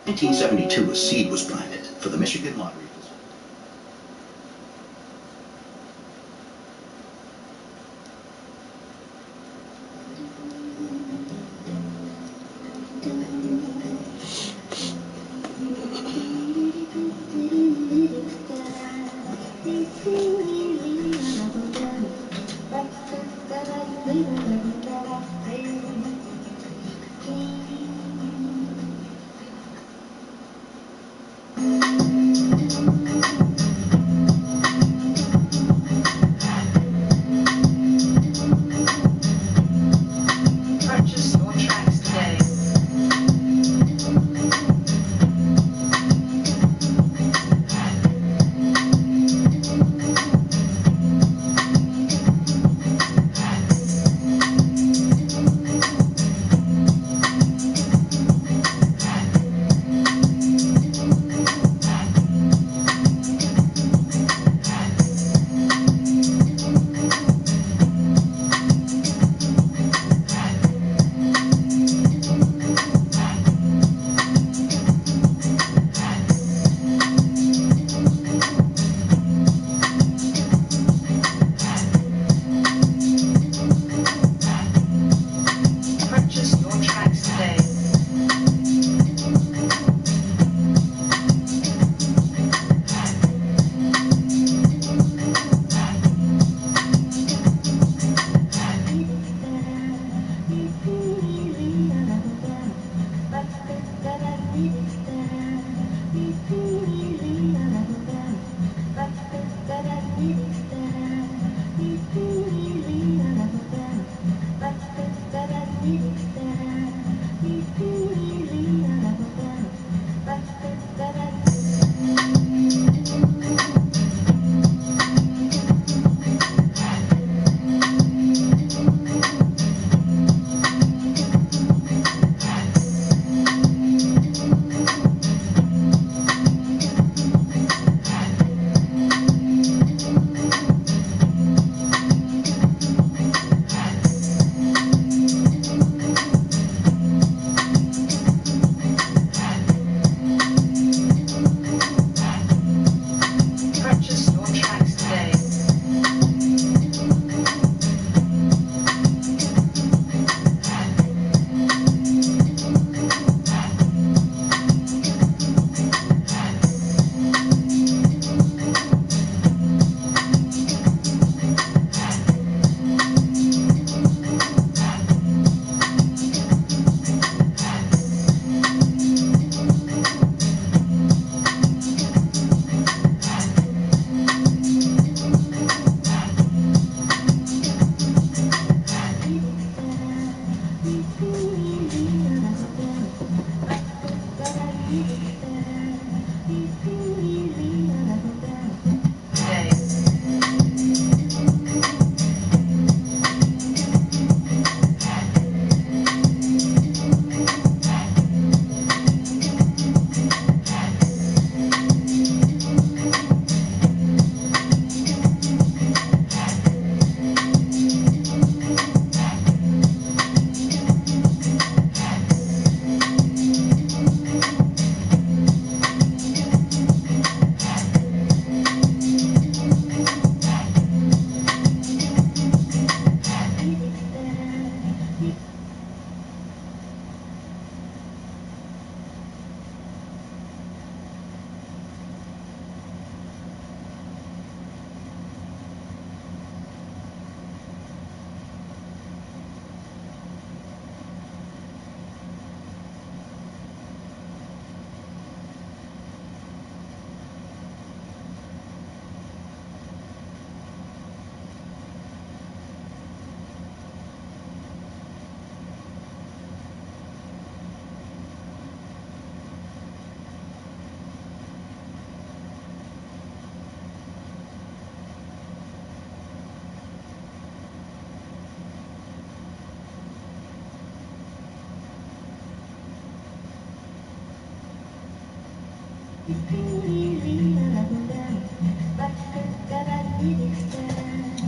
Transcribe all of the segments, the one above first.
1972, a seed was planted for the Michigan lottery.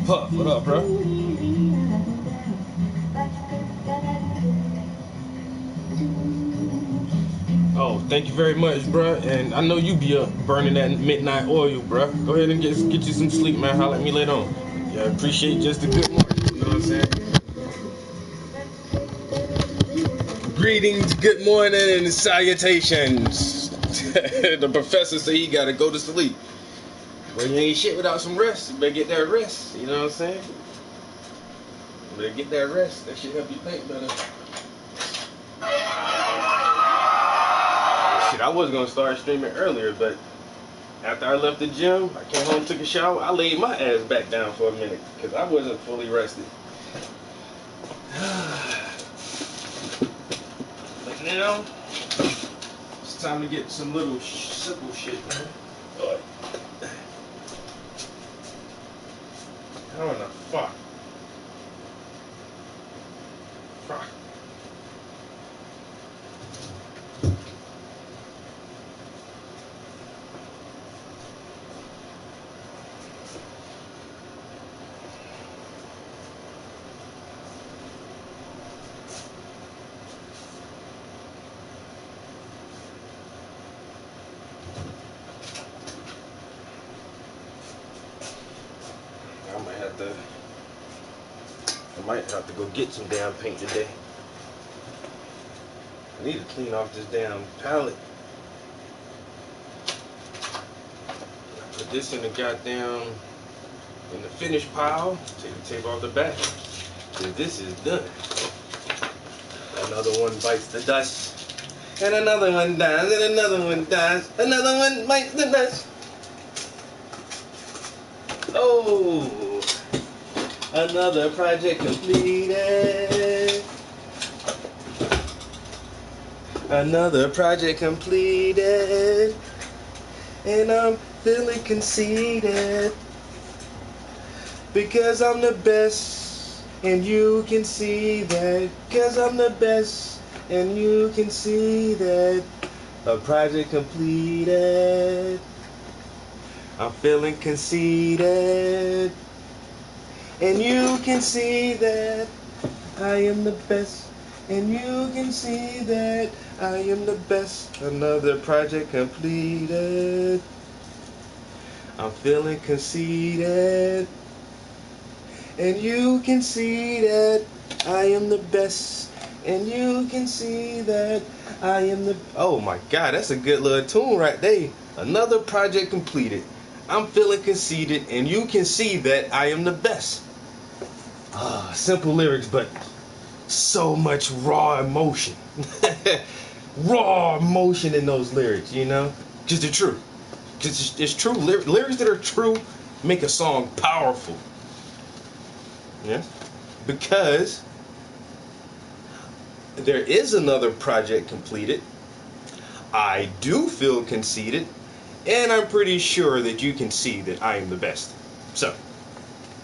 Puff, what up, bro? Oh, thank you very much, bruh. And I know you be up burning that midnight oil, bruh. Go ahead and get you some sleep, man. Holla at me later on. Yeah, I appreciate just the good morning. You know what I'm saying? Greetings, good morning, and salutations. The professor said he gotta go to sleep. Well, you ain't shit without some rest. You better get that rest. You know what I'm saying? You better get that rest. That shit help you think better. Shit, I was gonna start streaming earlier, but after I left the gym, I came home, took a shower, I laid my ass back down for a minute because I wasn't fully rested. But now, it's time to get some little simple shit, man. How in the fuck? Fuck. I might have to go get some damn paint today. I need to clean off this damn palette. Put this in the finished pile. Take the tape off the back. This is done. Another one bites the dust. And another one dies. And another one dies. Another one bites the dust. Oh. Another project completed. Another project completed. And I'm feeling conceited. Because I'm the best. And you can see that. Because I'm the best. And you can see that. A project completed. I'm feeling conceited. And you can see that I am the best. And you can see that I am the best. Another project completed. I'm feeling conceited. And you can see that I am the best. And you can see that I am the... Oh my God, that's a good little tune right there. Another project completed. I'm feeling conceited. And you can see that I am the best. Simple lyrics, but so much raw emotion. Raw emotion in those lyrics, you know? Because they're true. Because it's true. Lyrics that are true make a song powerful. Yeah? Because there is another project completed. I do feel conceited. And I'm pretty sure that you can see that I am the best. So,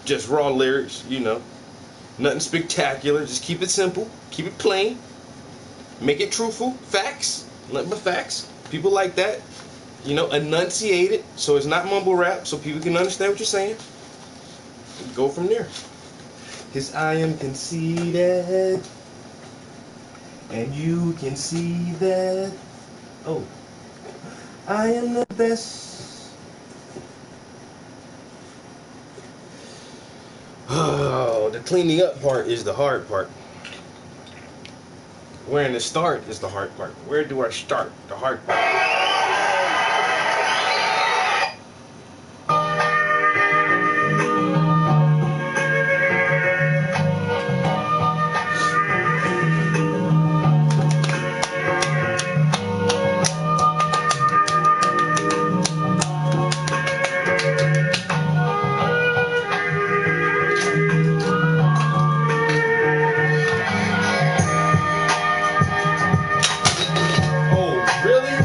just raw lyrics, you know. Nothing spectacular. Just keep it simple. Keep it plain. Make it truthful. Facts. Nothing but facts. People like that. You know, enunciate it so it's not mumble rap so people can understand what you're saying. Go from there. Because I am conceited. And you can see that. Oh. I am the best. Oh, the cleaning up part is the hard part. Where in the start is the hard part. Where do I start? The hard part. Oh, really?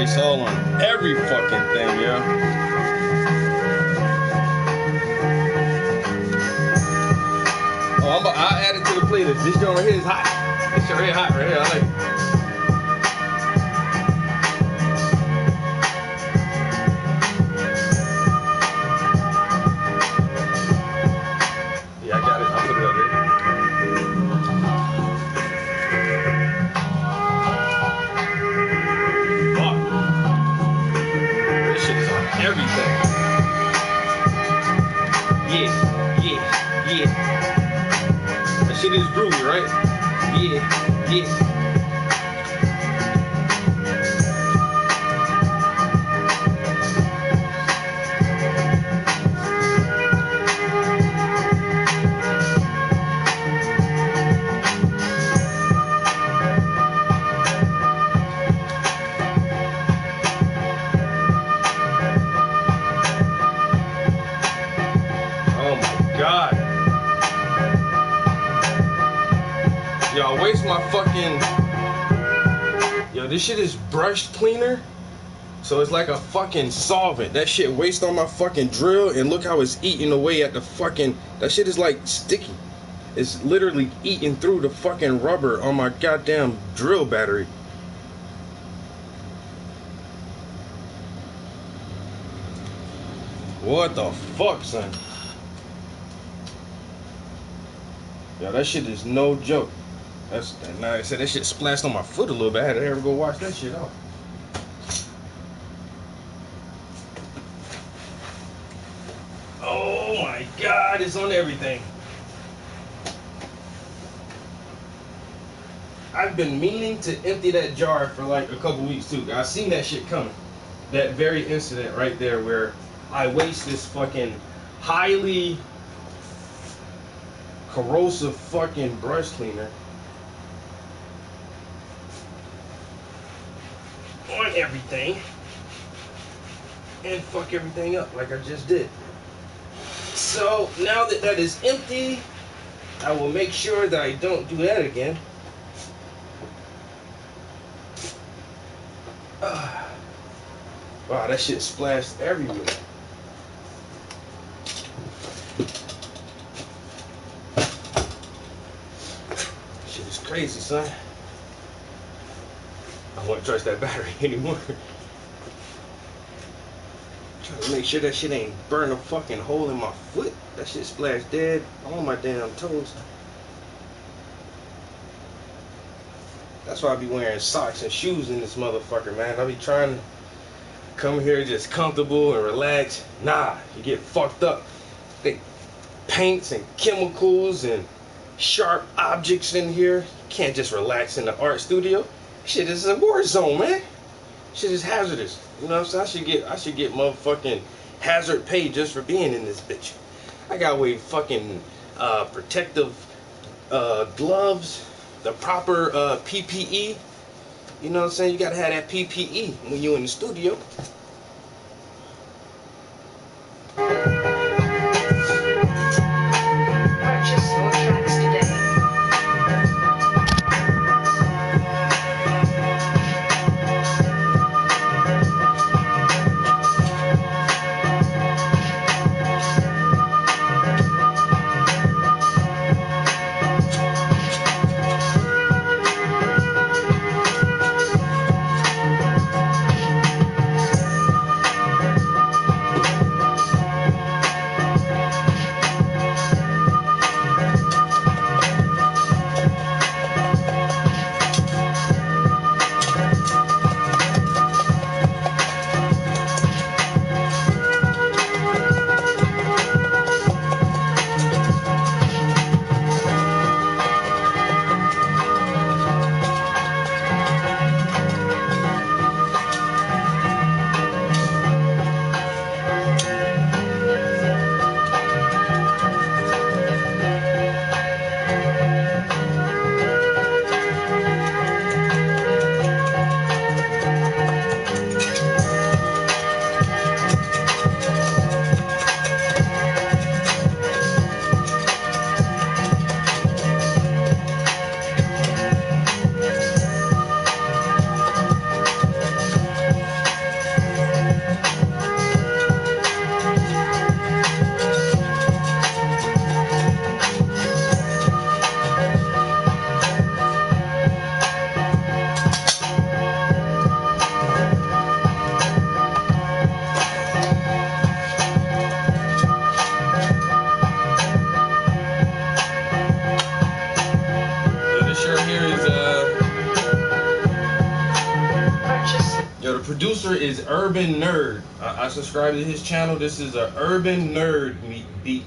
Lysol on every fucking thing, yo. Oh, I'll add it to the playlist. This joint right here is hot. This shit right here hot right here. I like it. Yeah, I got it. I'll put it up there. Fuck. This shit is on everything. Yeah. That shit is groovy, right? Yeah. Oh my God. Yo, I waste my fucking... Yo, this shit is brush cleaner. So it's like a fucking solvent. That shit wastes on my fucking drill, and look how it's eating away at the fucking... That shit is like sticky. It's literally eating through the fucking rubber on my goddamn drill battery. What the fuck, son? Yo, that shit is no joke. Now I said that shit splashed on my foot a little bit. I had to ever go wash that shit off. Oh my God, it's on everything. I've been meaning to empty that jar for like a couple weeks too. I seen that shit coming. That very incident right there where I waste this fucking highly corrosive fucking brush cleaner on everything and fuck everything up like I just did. So now that that is empty, I will make sure that I don't do that again. Wow, that shit splashed everywhere. Shit is crazy, son. I won't trust that battery anymore. Trying to make sure that shit ain't burn a fucking hole in my foot. That shit splashed dead on my damn toes. That's why I be wearing socks and shoes in this motherfucker, man. I be trying to come here just comfortable and relax. Nah, you get fucked up. They paints and chemicals and sharp objects in here. You can't just relax in the art studio. Shit is a war zone, man. Shit is hazardous. You know what I'm saying? I should get motherfucking hazard pay just for being in this bitch. I gotta wear fucking protective gloves, the proper PPE. You know what I'm saying? You gotta have that PPE when you're in the studio. Purchase your tracks today. producer is Urban Nerd. I subscribe to his channel. This is a Urban Nerd beat.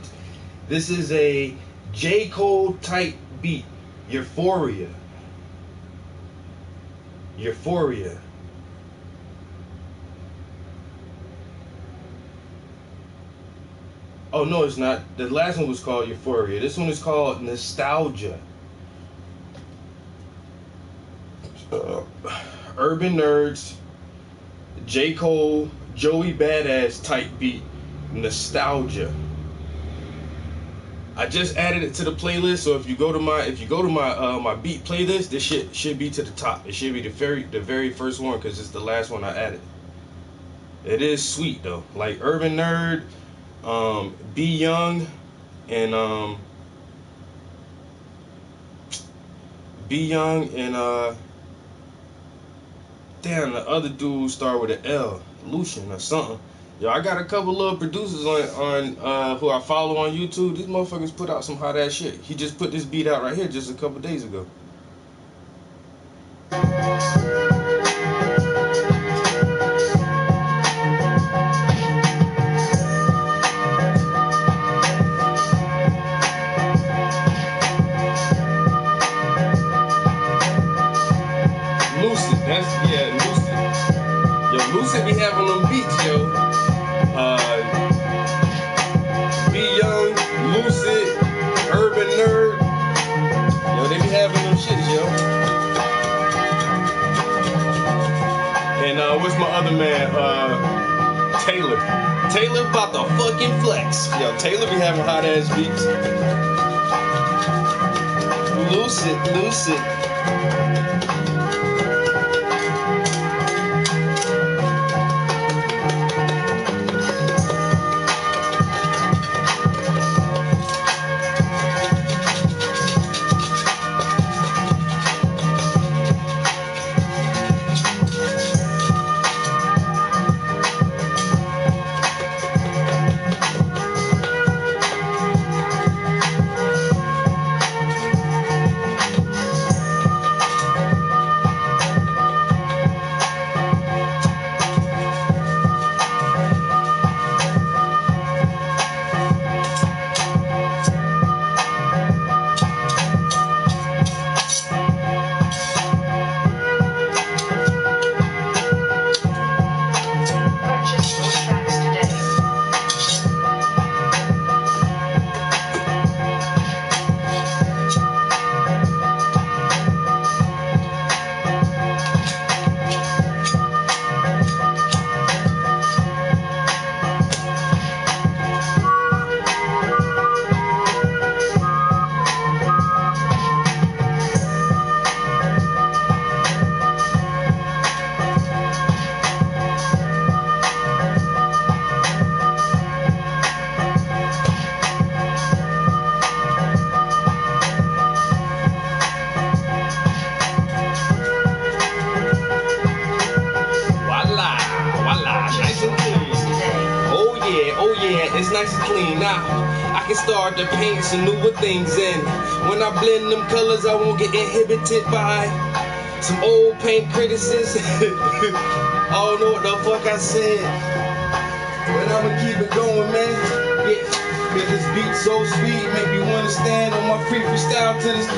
This is a J. Cole type beat. Euphoria. Euphoria. Oh no, it's not. The last one was called Euphoria. This one is called Nostalgia. Urban Nerds, J. Cole, Joey Badass type beat, Nostalgia. I just added it to the playlist, so if you go to my my beat playlist, this shit should be to the top. It should be the very first one because it's the last one I added. It is sweet though, like Urban Nerd, Be Young, and damn, the other dude start with an L, Lucian or something. Yo, I got a couple little producers on who I follow on YouTube. These motherfuckers put out some hot ass shit. He just put this beat out right here just a couple days ago. Lucid, Lucid. Yo, Lucid be having them beats, yo. Be Young, Lucid, Urban Nerd. Yo, they be having them shits, yo. And what's my other man? Taylor. Taylor about to fucking flex. Yo, Taylor be having hot ass beats. Lucid. Purchase your tracks today. It's nice and clean. Now I can start to paint some newer things, and when I blend them colors, I won't get inhibited by some old paint criticism. I don't know what the fuck I said, but I'ma keep it going, man. Yeah, cause this beat so sweet, make me wanna stand on my free freestyle to this.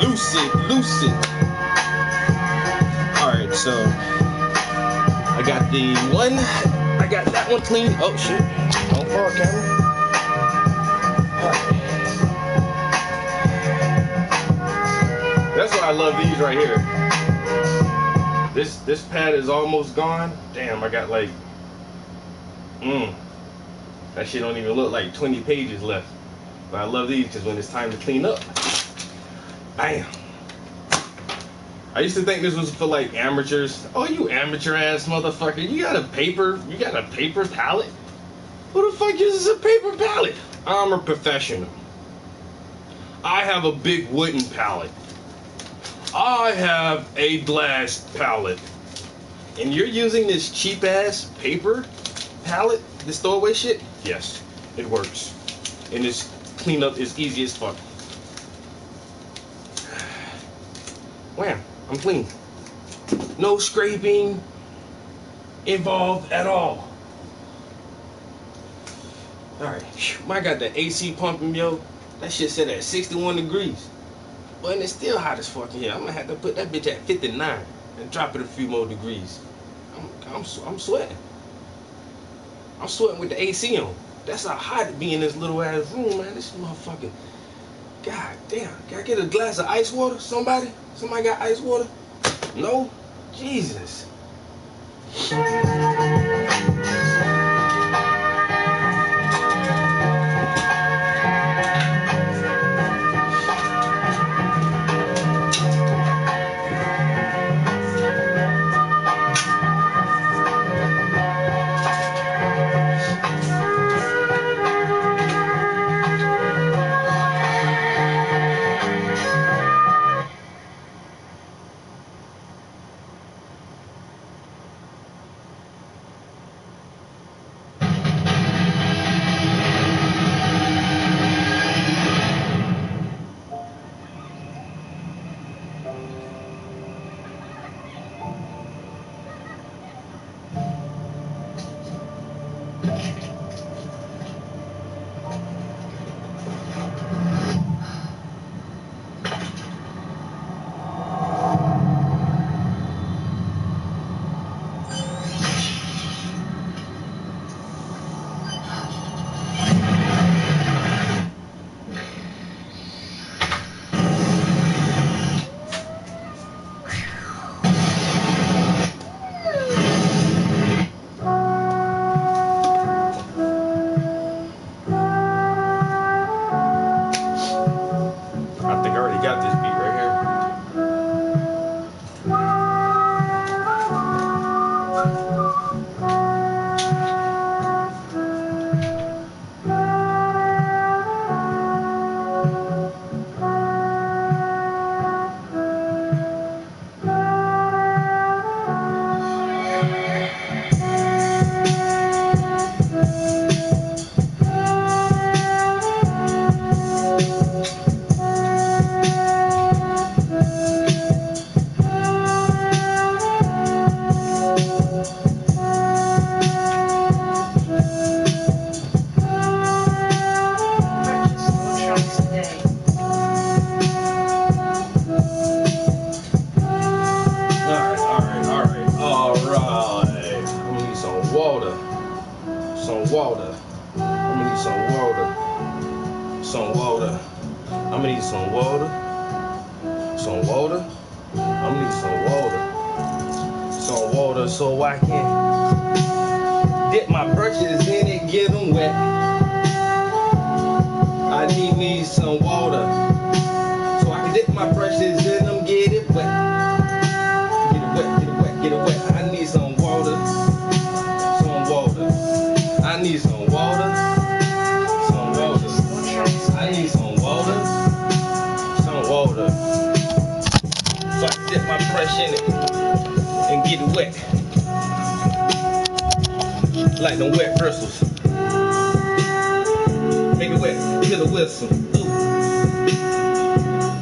Lucid. Alright, so I got the one. I got that one clean. Oh shit. Don't fall, camera. Alright. That's why I love these right here. This pad is almost gone. Damn, I got like that shit don't even look like 20 pages left. But I love these because when it's time to clean up, bam. I used to think this was for like amateurs. Oh, you amateur ass motherfucker. You got a paper palette? Who the fuck uses a paper palette? I'm a professional. I have a big wooden palette. I have a glass palette. And you're using this cheap ass paper palette, this throwaway shit? Yes, it works. And this cleanup is easy as fuck. Wham. I'm clean. No scraping involved at all. Alright, I got the AC pumping, yo. That shit set at 61 degrees. But it's still hot as fuck in here. I'm gonna have to put that bitch at 59 and drop it a few more degrees. I'm sweating. I'm sweating with the AC on. That's how hot it be in this little ass room, man. This motherfucker. God damn. Can I get a glass of ice water? Somebody? Somebody got ice water? No? Jesus. water. I'm gonna need some water. Some water. I'm gonna need some water. Some water. I'm gonna need some water. Some water so I can dip my brushes in it, get them wet. I need me some water so I can dip my brushes in them, get it wet. Get it wet, get it wet, get it wet. I need some water. Some water. I need some water. Some water. I need some water. Some water. So I can dip my brush in it and get it wet. Like them wet bristles. Make it wet, kill a whistle. Ooh.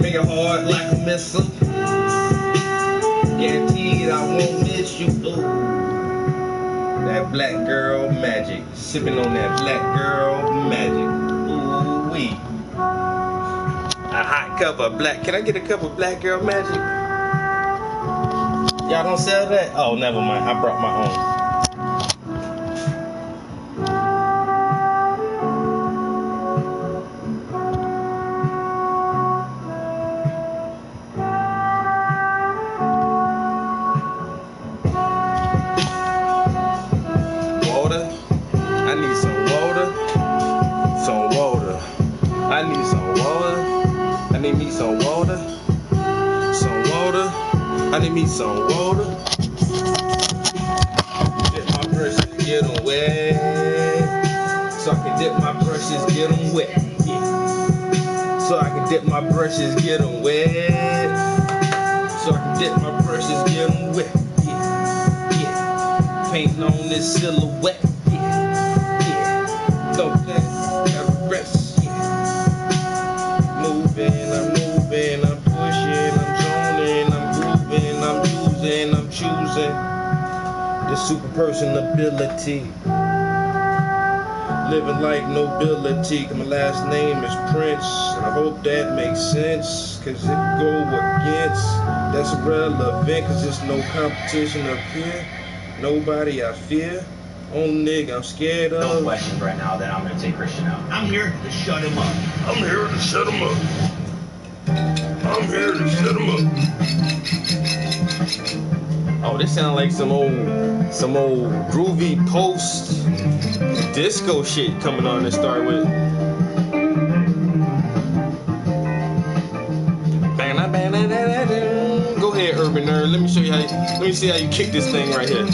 Make it hard like a missile. Guaranteed I won't miss you. Ooh. That black girl magic. Sipping on that black girl magic. Ooh wee. A hot cup of black. Can I get a cup of black girl magic? Y'all don't sell that? Oh, never mind. I brought my own. I need some water. Some water. I need some water. I need me some water. Some water. I need me some water. Dip my brushes, get them wet. So I can dip my brushes, get them wet. Yeah. So I can dip my brushes, get them wet. So I can dip my brushes, get them wet. Yeah. Yeah. Painting on this silhouette. Don't let rest. Moving, I'm pushing, I'm zoning, I'm grooving, I'm using, I'm personability. Living like nobility. My last name is Prince, and I hope that makes sense, cause it go against, that's irrelevant, cause there's no competition up here. Nobody I fear. Only nigga I'm scared of. No questions right now, then I'm gonna take Christian out. I'm here to shut him up. I'm here to shut him up. I'm here to shut him up. Oh, this sound like some old groovy post disco shit coming on to start with. Go ahead, Urban Nerd. Let me show you how. Let me see how you kick this thing right here.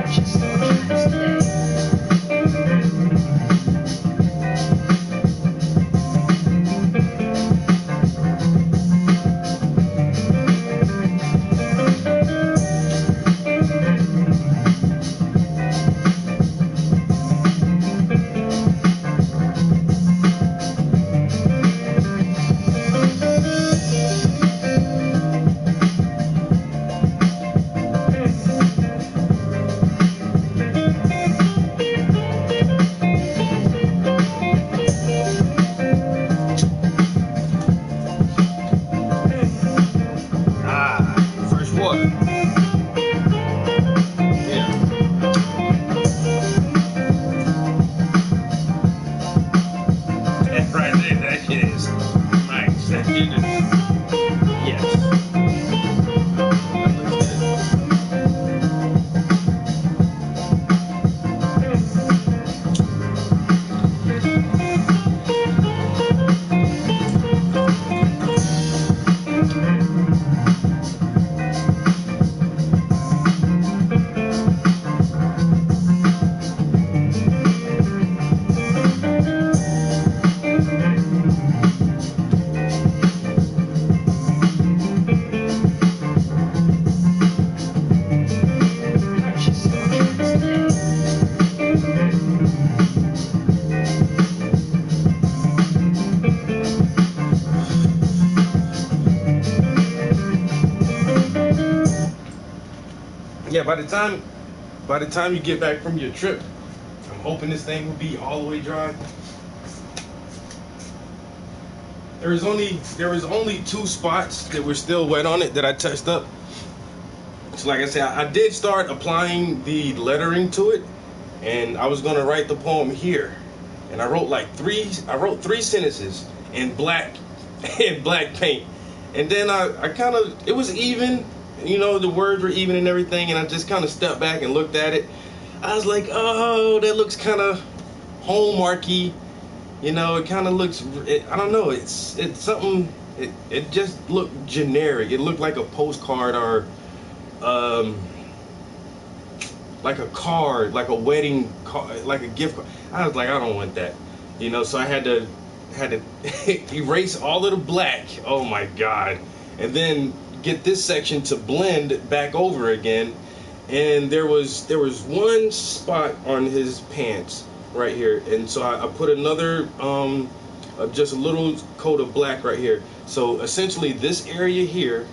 Purchase your tracks today. Yeah, by the time you get back from your trip, I'm hoping this thing will be all the way dry. There was only 2 spots that were still wet on it that I touched up. So like I said, I did start applying the lettering to it, and I was gonna write the poem here. And I wrote three sentences in black paint. And then I kind of, it was even, you know, the words were even and everything, and I just kind of stepped back and looked at it. I was like, oh, that looks kind of hallmarky. You know, it kind of looks, I don't know, it's something it just looked generic. It looked like a postcard or like a card, like a wedding card, like a gift card. I was like, I don't want that, you know. So I had to erase all of the black. Oh my god, and then get this section to blend back over again. And there was one spot on his pants right here, and so I put another just a little coat of black right here. So essentially this area here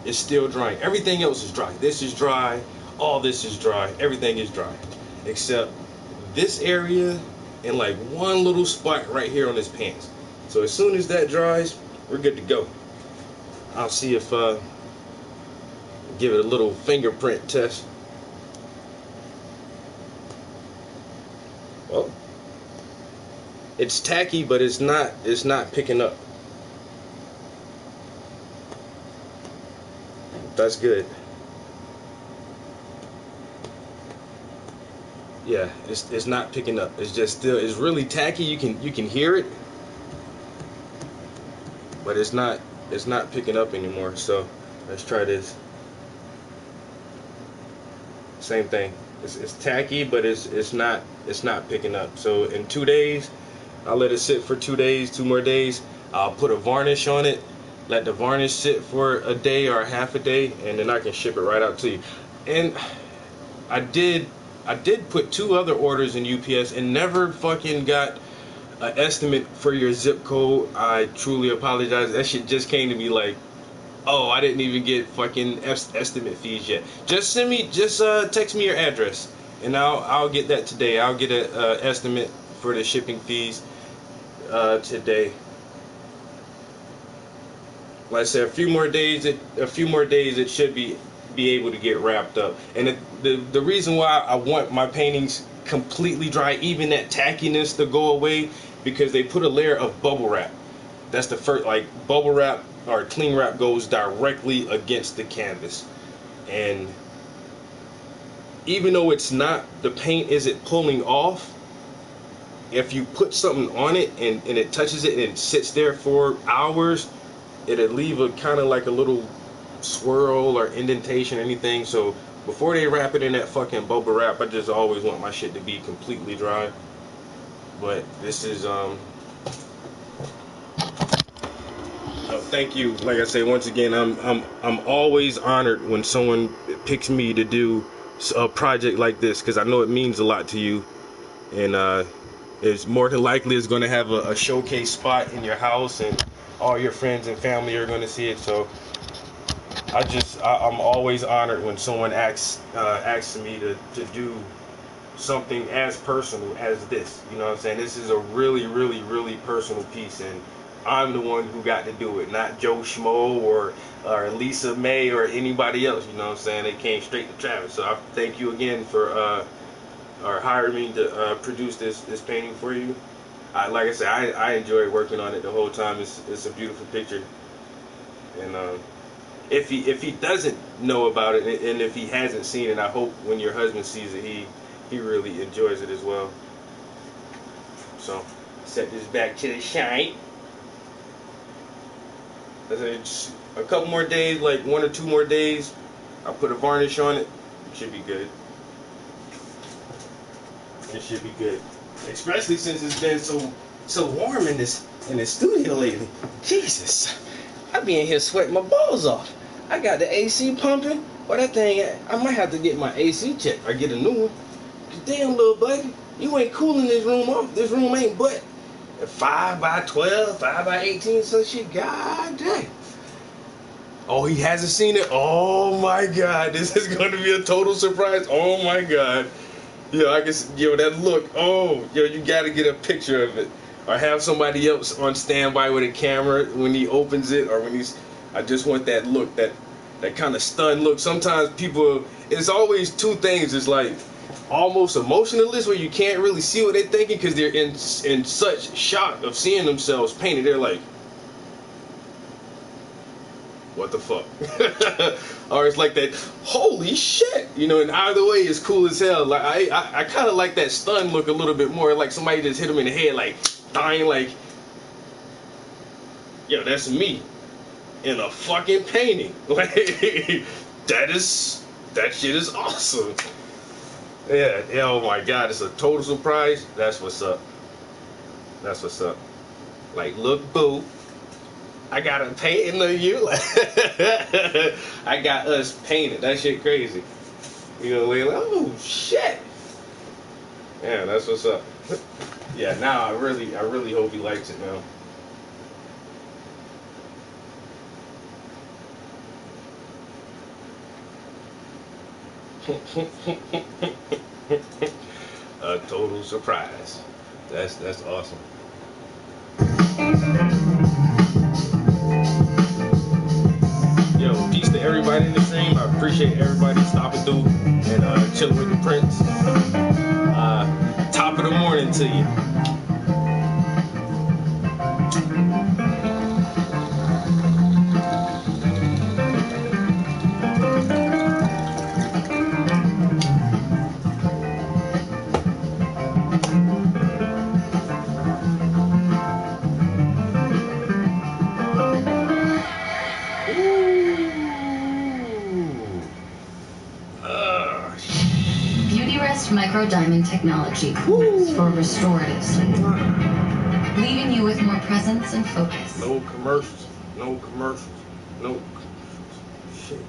is still drying. Everything else is dry. This is dry, all this is dry, everything is dry except this area and like one little spot right here on his pants. So as soon as that dries, we're good to go. I'll see if give it a little fingerprint test. Well, it's tacky, but it's not picking up. That's good. Yeah, it's not picking up. It's just still, it's really tacky. You can hear it, but it's not picking up anymore. So let's try this. Same thing. It's tacky, but it's not picking up. So in 2 days, I'll let it sit for 2 days, 2 more days. I'll put a varnish on it, let the varnish sit for a day or half a day, and then I can ship it right out to you. And I did put 2 other orders in UPS and never fucking got an estimate for your zip code. I truly apologize. That shit just came to me like, oh, I didn't even get fucking estimate fees yet. Just text me your address, and I'll get that today. I'll get an estimate for the shipping fees today. Like I said, a few more days it should be able to get wrapped up. And the reason why I want my paintings completely dry, even that tackiness to go away, because they put a layer of bubble wrap. That's the first, like, bubble wrap or cling wrap goes directly against the canvas. And even though it's not, the paint isn't pulling off, if you put something on it and it touches it and it sits there for hours, it'll leave a kind of like a little swirl or indentation or anything. So before they wrap it in that fucking bubble wrap, I just always want my shit to be completely dry. But this is thank you. Like I say, once again, I'm always honored when someone picks me to do a project like this, because I know it means a lot to you, and it's more than likely it's going to have a showcase spot in your house, and all your friends and family are going to see it. So I'm always honored when someone asks me to do something as personal as this. You know what I'm saying? This is a really, really, really personal piece, and I'm the one who got to do it, not Joe Schmo or Lisa May or anybody else. You know what I'm saying? They came straight to Travis. So I thank you again for hiring me to produce this painting for you. Like I said, I enjoyed working on it the whole time. It's a beautiful picture, and if he doesn't know about it, and if he hasn't seen it, I hope when your husband sees it, he really enjoys it as well. So set this back to the shine. It's a couple more days, like 1 or 2 more days. I'll put a varnish on it. It should be good. It should be good. Especially since it's been so warm in this studio lately. Jesus, I be in here sweating my balls off. I got the AC pumping. Well, that thing, I might have to get my AC checked or get a new one. Damn, little buddy, you ain't cooling this room off. This room ain't but 5 by 12, 5 by 18, so shit. God dang. Oh, he hasn't seen it. Oh my God, this is going to be a total surprise. Oh my God. Yo, I guess, yo, that look. Oh, yo, you got to get a picture of it, or have somebody else on standby with a camera when he opens it, or when he's. I just want that look, that kind of stunned look. Sometimes people, it's always 2 things. It's like almost emotionless, where you can't really see what they're thinking because they're in such shock of seeing themselves painted. They're like, what the fuck? Or it's like that, holy shit, you know. And either way is cool as hell. Like I kind of like that stunned look a little bit more, like somebody just hit him in the head, like dying, like, yo, that's me. in a fucking painting. Like that shit is awesome. Yeah, oh my god, it's a total surprise. That's what's up. That's what's up. Like, look, boo, I got a painting of you. I got us painted. That shit crazy. You know, like, oh shit. Yeah, that's what's up. Yeah, now I really hope he likes it now. A total surprise. That's awesome. Yo, peace to everybody in the stream. I appreciate everybody stopping through and chilling with the Prince. Top of the morning to you. Micro diamond technology for restorative sleep, leaving you with more presence and focus. No commercials. No commercials. No shit.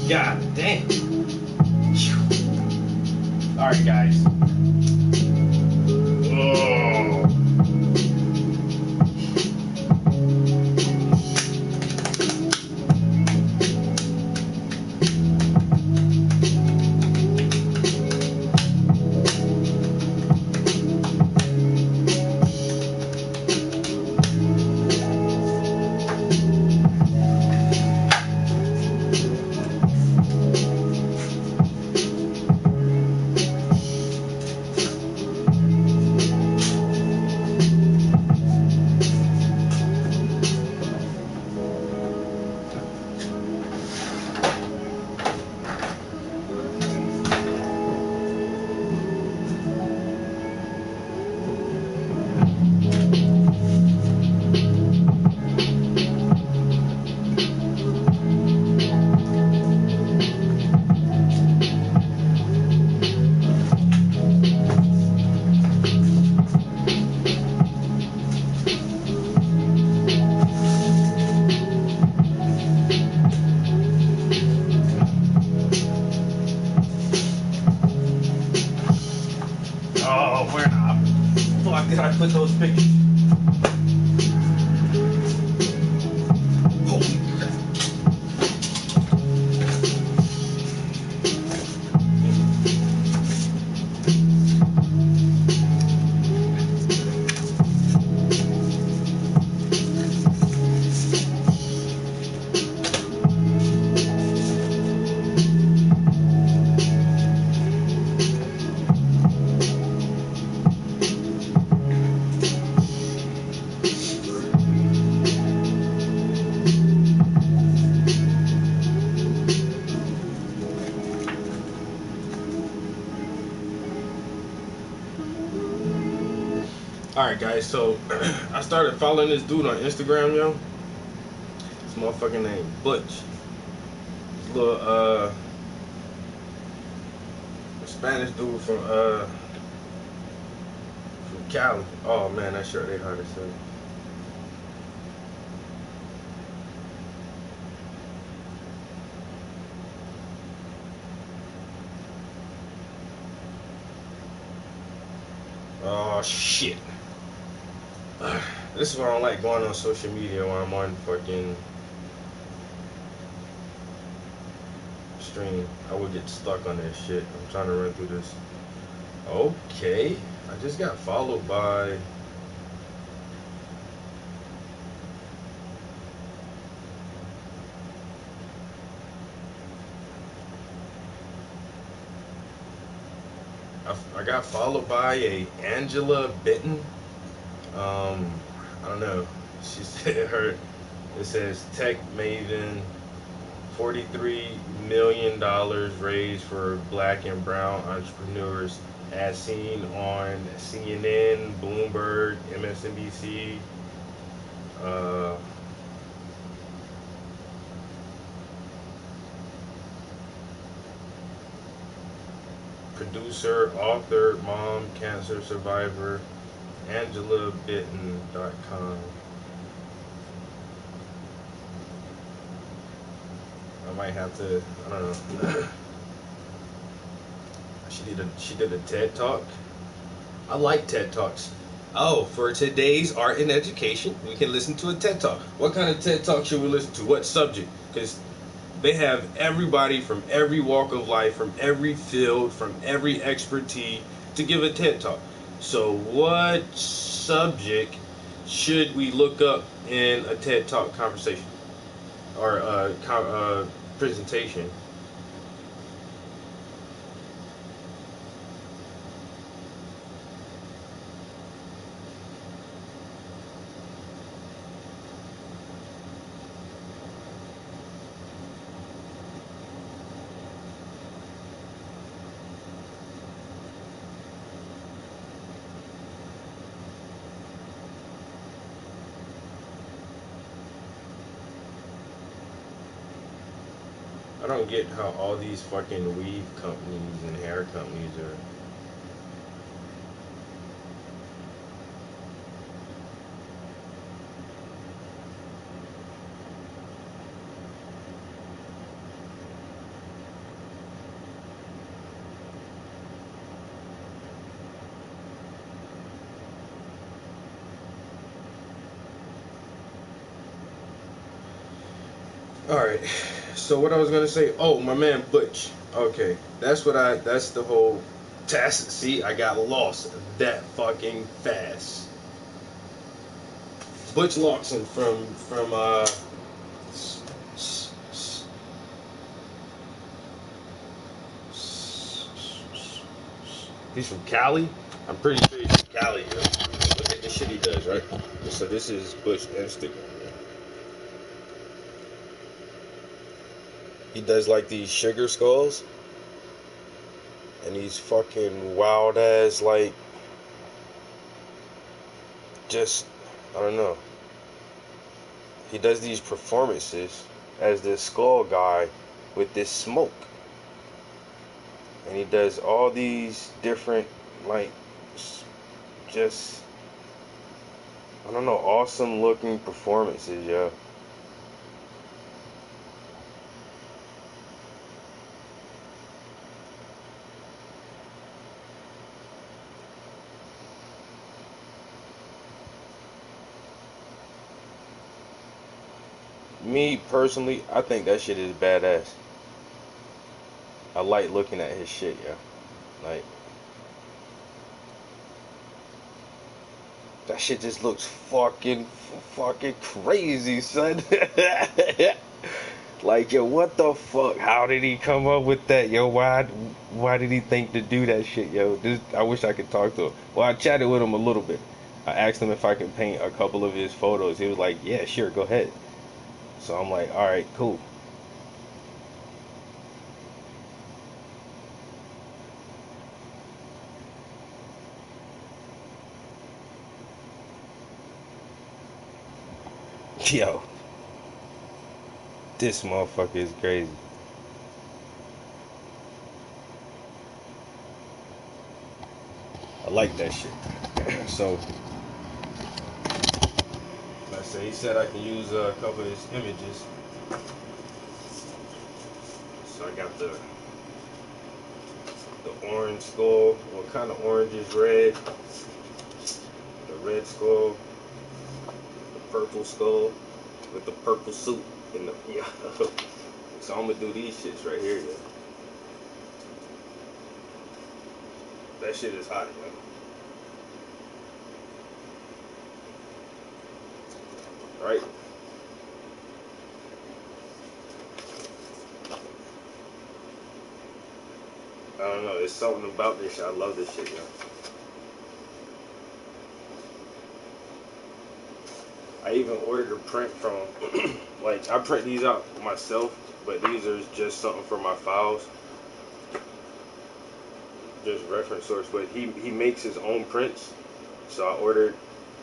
God damn. Alright, guys. Oh. Did I put those pictures? Holy crap. Alright guys, so I started following this dude on Instagram, yo. His motherfucking name, Butch. This little Spanish dude from Cali. Oh man, that shirt ain't hard to say. Oh shit. This is why I don't like going on social media when I'm on fucking stream. I would get stuck on that shit. I'm trying to run through this. Okay. I just got followed by I got followed by a Angela Benton. I don't know. She said her. It says tech maven, $43 million raised for Black and Brown entrepreneurs, as seen on CNN, Bloomberg, MSNBC. Uh, Producer, author, mom, cancer survivor, AngelaBitten.com. I might have to, I don't know. She did a TED Talk. I like TED Talks. Oh, for today's art and education, we can listen to a TED Talk. What kind of TED Talk should we listen to? What subject? Because they have everybody from every walk of life, from every field, from every expertise to give a TED Talk. So what subject should we look up in a TED Talk conversation or presentation? I don't get how all these fucking weave companies and hair companies are. Alright, so what I was gonna say, oh, my man Butch. Okay, that's the whole task. See, I got lost that fucking fast. Butch Lawson from he's from Cali. I'm pretty sure he's from Cali, yo. Look at the shit he does, right? So this is Butch Instagram. He does like these sugar skulls and these fucking wild ass, like, just, I don't know. He does these performances as this skull guy with this smoke. And he does all these different, like, just, I don't know, awesome looking performances, yo. Me personally, I think that shit is badass. I like looking at his shit, yeah. Like, that shit just looks fucking crazy, son. Like, yo, what the fuck? How did he come up with that, yo? Why did he think to do that shit, yo? I wish I could talk to him. Well, I chatted with him a little bit. I asked him if I could paint a couple of his photos. He was like, yeah, sure, go ahead. So I'm like, all right, cool. Yo, this motherfucker is crazy. I like that shit. So, let's say he said I can use a couple of his images. So I got the orange skull. What kind of orange is red? The red skull, the purple skull with the purple suit in the yeah. So I'm gonna do these shits right here, yeah. That shit is hot, man. Right? don't know. There's something about this shit. I love this shit, yo. I even ordered a print from, like, I print these out myself, but these are just something for my files. Just reference source, but he makes his own prints. So I ordered,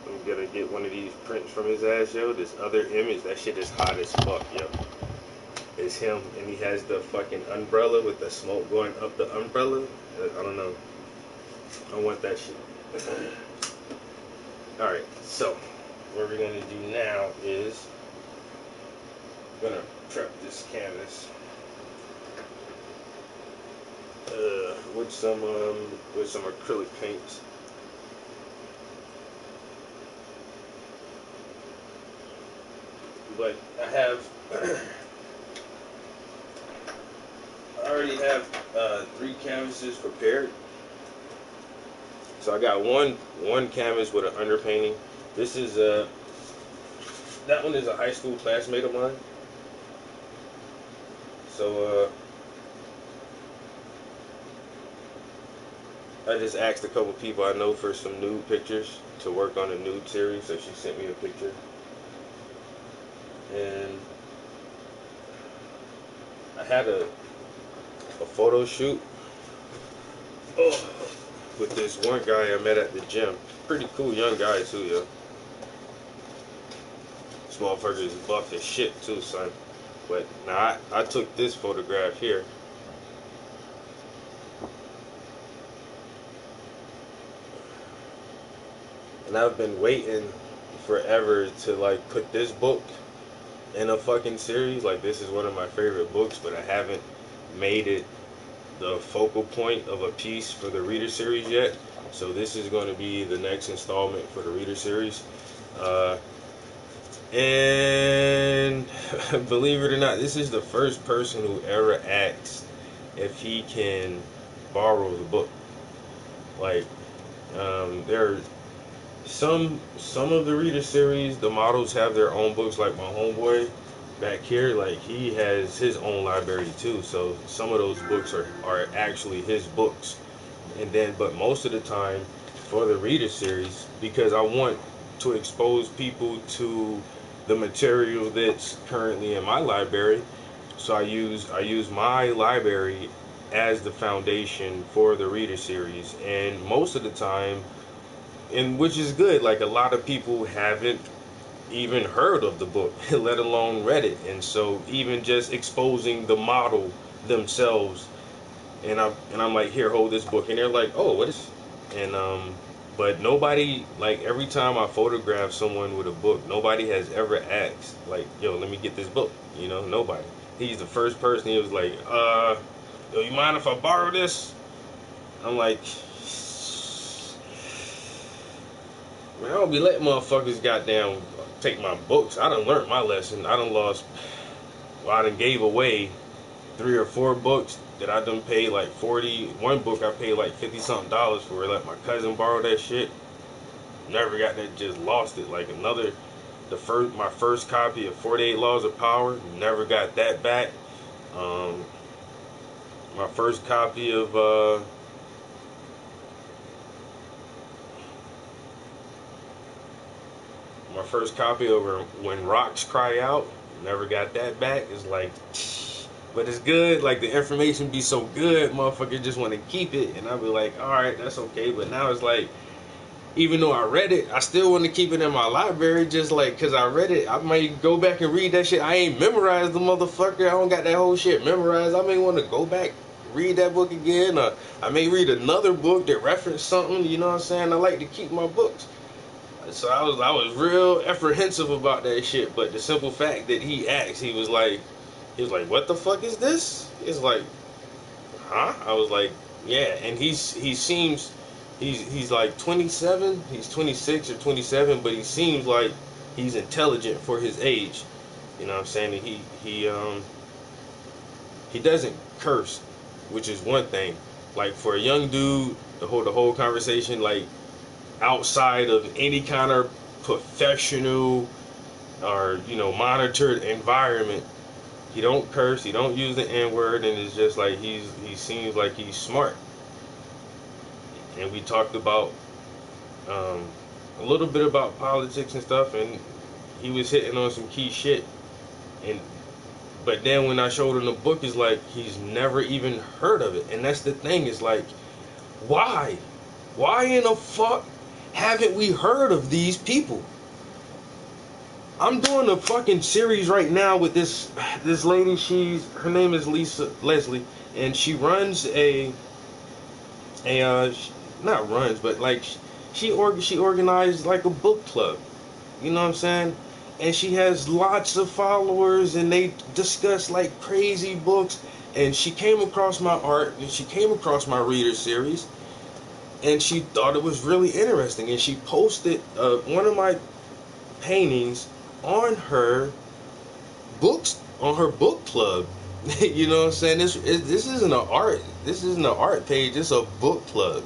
I'm gonna get one of these prints from his ass, yo. This other image, that shit is hot as fuck, yo. It's him, and he has the fucking umbrella with the smoke going up the umbrella. I don't know. I want that shit. Alright, so what we're gonna do now is I'm gonna prep this canvas with some acrylic paints. But I already have 3 canvases prepared. So I got one canvas with an underpainting. This is that one is a high school classmate of mine. So I just asked a couple people I know for some nude pictures to work on a nude series, so she sent me a picture. And I had a photo shoot with this one guy I met at the gym. Pretty cool young guy too, yo. This motherfucker is buff as shit too, son. But now I took this photograph here. And I've been waiting forever to like put this book in a fucking series. Like, this is one of my favorite books, but I haven't made it the focal point of a piece for the reader series yet. So this is going to be the next installment for the reader series. And believe it or not, this is the first person who ever asked if he can borrow the book. Like, there are some of the reader series, the models have their own books. Like my homeboy back here, like, he has his own library too, so some of those books are actually his books. And then, but most of the time for the reader series, because I want to expose people to the material that's currently in my library, so I use my library as the foundation for the reader series. And most of the time, and which is good, like, a lot of people haven't even heard of the book, let alone read it. And so even just exposing the model themselves, and I'm like, here, hold this book, and they're like, oh, what is, and but nobody, like, every time I photograph someone with a book, nobody has ever asked, like, yo, let me get this book, you know. Nobody. He's the first person. He was like, yo, you mind if I borrow this? I'm like, man, I don't be letting motherfuckers goddamn take my books. I done learned my lesson. I done gave away 3 or 4 books that I done paid like 40. One book I paid like 50 something dollars for. Let my cousin borrow that shit. Never got that, just lost it. Like my first copy of 48 Laws of Power, never got that back. My first copy of When Rocks Cry Out, never got that back. It's like, but it's good. Like, the information be so good, motherfucker just want to keep it. And I'll be like, all right, that's okay. But now it's like, even though I read it, I still want to keep it in my library, just like, because I read it. I might go back and read that shit. I ain't memorized the motherfucker. I don't got that whole shit memorized. I may want to go back, read that book again. Or I may read another book that reference something, you know what I'm saying? I like to keep my books. So I was real apprehensive about that shit. But the simple fact that he asked, he was like, what the fuck is this? It's like, huh? I was like, yeah. And he seems, he's like 27, he's 26 or 27, but he seems like he's intelligent for his age. You know what I'm saying? And he doesn't curse, which is one thing. Like, for a young dude, the whole conversation, like, outside of any kind of professional or, you know, monitored environment, He don't curse. He don't use the N-word, and it's just like he seems like he's smart. And we talked about a little bit about politics and stuff, and he was hitting on some key shit. But then when I showed him the book, it's like he's never even heard of it. And that's the thing, is like, why? Why in the fuck haven't we heard of these people? I'm doing a fucking series right now with this lady. Her name is Lisa Leslie, and she runs not runs, but like she organized like a book club. You know what I'm saying? And she has lots of followers, and they discuss like crazy books. And she came across my art, and she came across my reader series, and she thought it was really interesting. And she posted one of my paintings on her books, on her book club. You know what I'm saying? This isn't an art. This isn't an art page. It's a book club.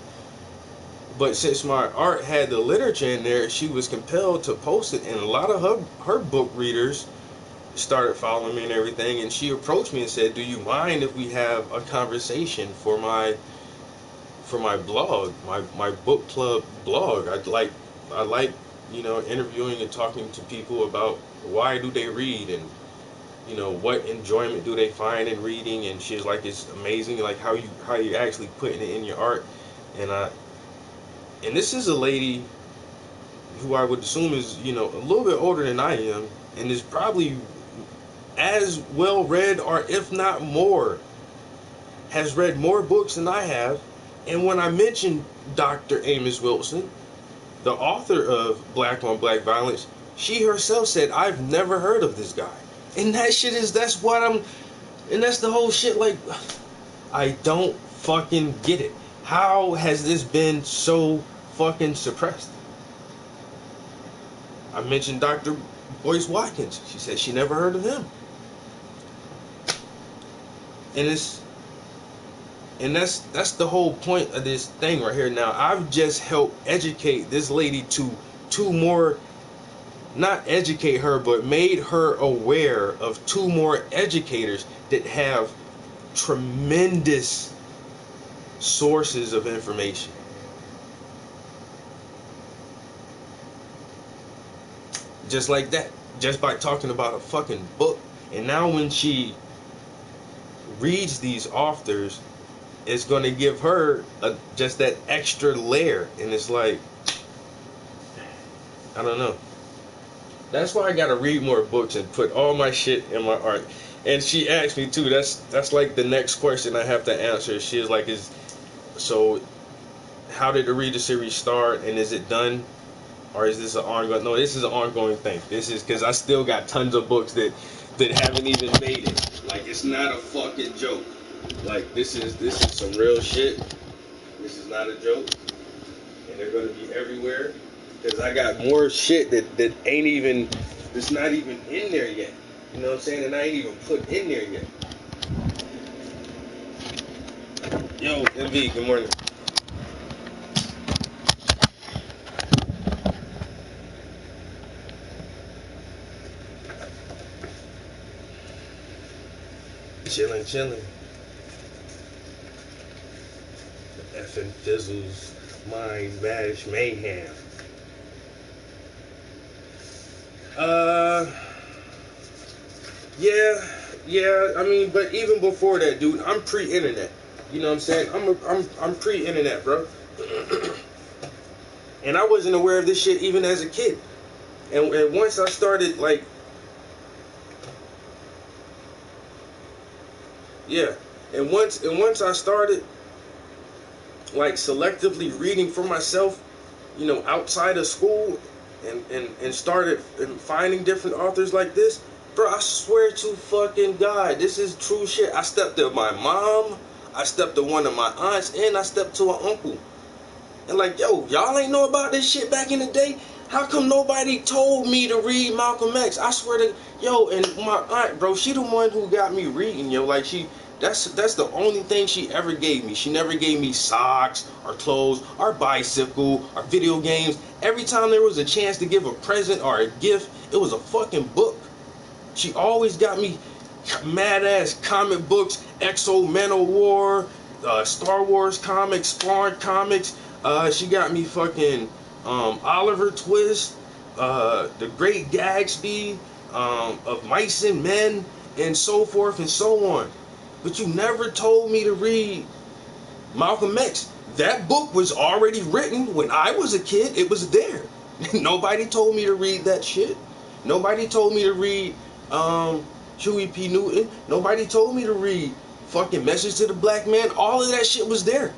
But since my art had the literature in there, she was compelled to post it, and a lot of her book readers started following me and everything. And she approached me and said, "Do you mind if we have a conversation for my blog, my book club blog? I like interviewing and talking to people about why do they read, and what enjoyment do they find in reading." And she's like, "It's amazing, like how you actually putting it in your art." And this is a lady who I would assume is, a little bit older than I am, and is probably as well read, or if not more, has read more books than I have. And when I mentioned Dr. Amos Wilson, the author of Black on Black Violence, she herself said, "I've never heard of this guy." And that's the whole shit. Like, I don't fucking get it. How has this been so fucking suppressed? I mentioned Dr. Boyce Watkins. She said she never heard of him. And that's the whole point of this thing right here. Now, I've just helped educate this lady to more, not educate her, but made her aware of 2 more educators that have tremendous sources of information. Just like that. Just by talking about a fucking book. And now when she reads these authors, it's going to give her just that extra layer. And it's like, I don't know. That's why I got to read more books and put all my shit in my art. And she asked me too, that's like the next question I have to answer. She is like, so how did the reader series start, and is it done, or is this an ongoing? No, this is an ongoing thing. This is because I still got tons of books that haven't even made it. Like, it's not a fucking joke. Like, this is some real shit. This is not a joke, and they're gonna be everywhere because I got more shit that ain't even, that's not even in there yet. You know what I'm saying? And I ain't even put in there yet. Yo, MV, good morning. Chilling. The effing fizzles, mind mash mayhem. Yeah. I mean, but even before that, dude, I'm pre-internet. You know what I'm saying? I'm pre-internet, bro. And I wasn't aware of this shit even as a kid. And once I started, like, yeah, and once I started, like, selectively reading for myself, outside of school, and started finding different authors like this, bro, I swear to fucking God, this is true shit. I stepped to my mom, I stepped to one of my aunts, and I stepped to an uncle. And like, yo, y'all ain't know about this shit back in the day? How come nobody told me to read Malcolm X? I swear to, yo, and my aunt, bro, she the one who got me reading, yo. Like, that's the only thing she ever gave me. She never gave me socks or clothes or bicycle or video games. Every time there was a chance to give a present or a gift, it was a fucking book. She always got me mad ass comic books, Exo Manowar, Star Wars comics, Spawn comics. She got me fucking Oliver Twist, The Great Gatsby, of Mice and Men, and so forth and so on. But you never told me to read Malcolm X. That book was already written when I was a kid. It was there. Nobody told me to read that shit. Nobody told me to read Huey P. Newton. Nobody told me to read fucking Message to the Black Man. All of that shit was there.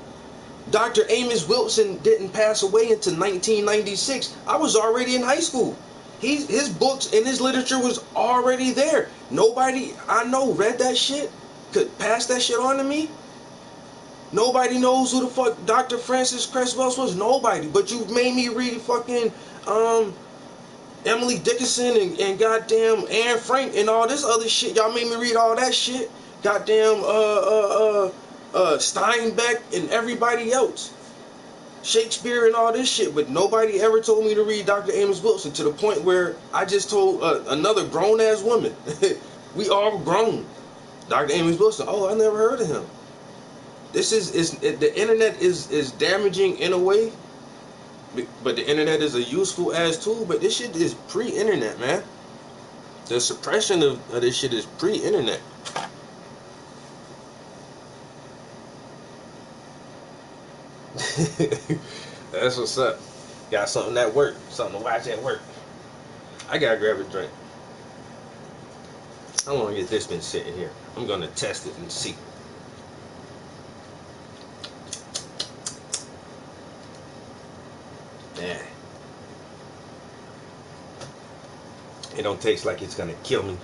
Dr. Amos Wilson didn't pass away until 1996. I was already in high school. His books and his literature was already there. Nobody I know read that shit, could pass that shit on to me. Nobody knows who the fuck Dr. Francis Cress Wells was. Nobody. But you made me read fucking Emily Dickinson and goddamn Anne Frank and all this other shit. Y'all made me read all that shit. Goddamn Steinbeck and everybody else. Shakespeare and all this shit. But nobody ever told me to read Dr. Amos Wilson, to the point where I just told another grown ass woman. We all grown. Dr. Amos Wilson. Oh, I never heard of him. This is the internet is damaging in a way, but the internet is a useful ass tool. But this shit is pre-internet, man. The suppression of this shit is pre-internet. That's what's up. Got something at work, something to watch at work. I gotta grab a drink. How long has this been sitting here? I'm gonna test it and see. Yeah. It don't taste like it's gonna kill me.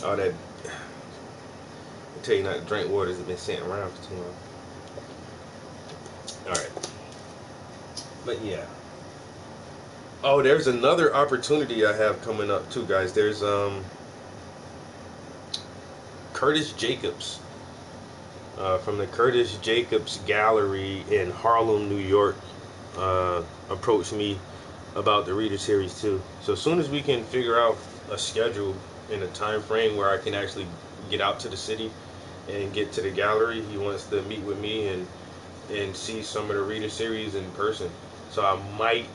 All that, I tell you not to drink water that's been sitting around for too long. Alright. But yeah. Oh, there's another opportunity I have coming up too, guys. There's Curtis Jacobs. From the Curtis Jacobs Gallery in Harlem, New York. Approached me about the Reader Series too. So as soon as we can figure out a schedule and a time frame where I can actually get out to the city and get to the gallery, he wants to meet with me and see some of the Reader Series in person. So I might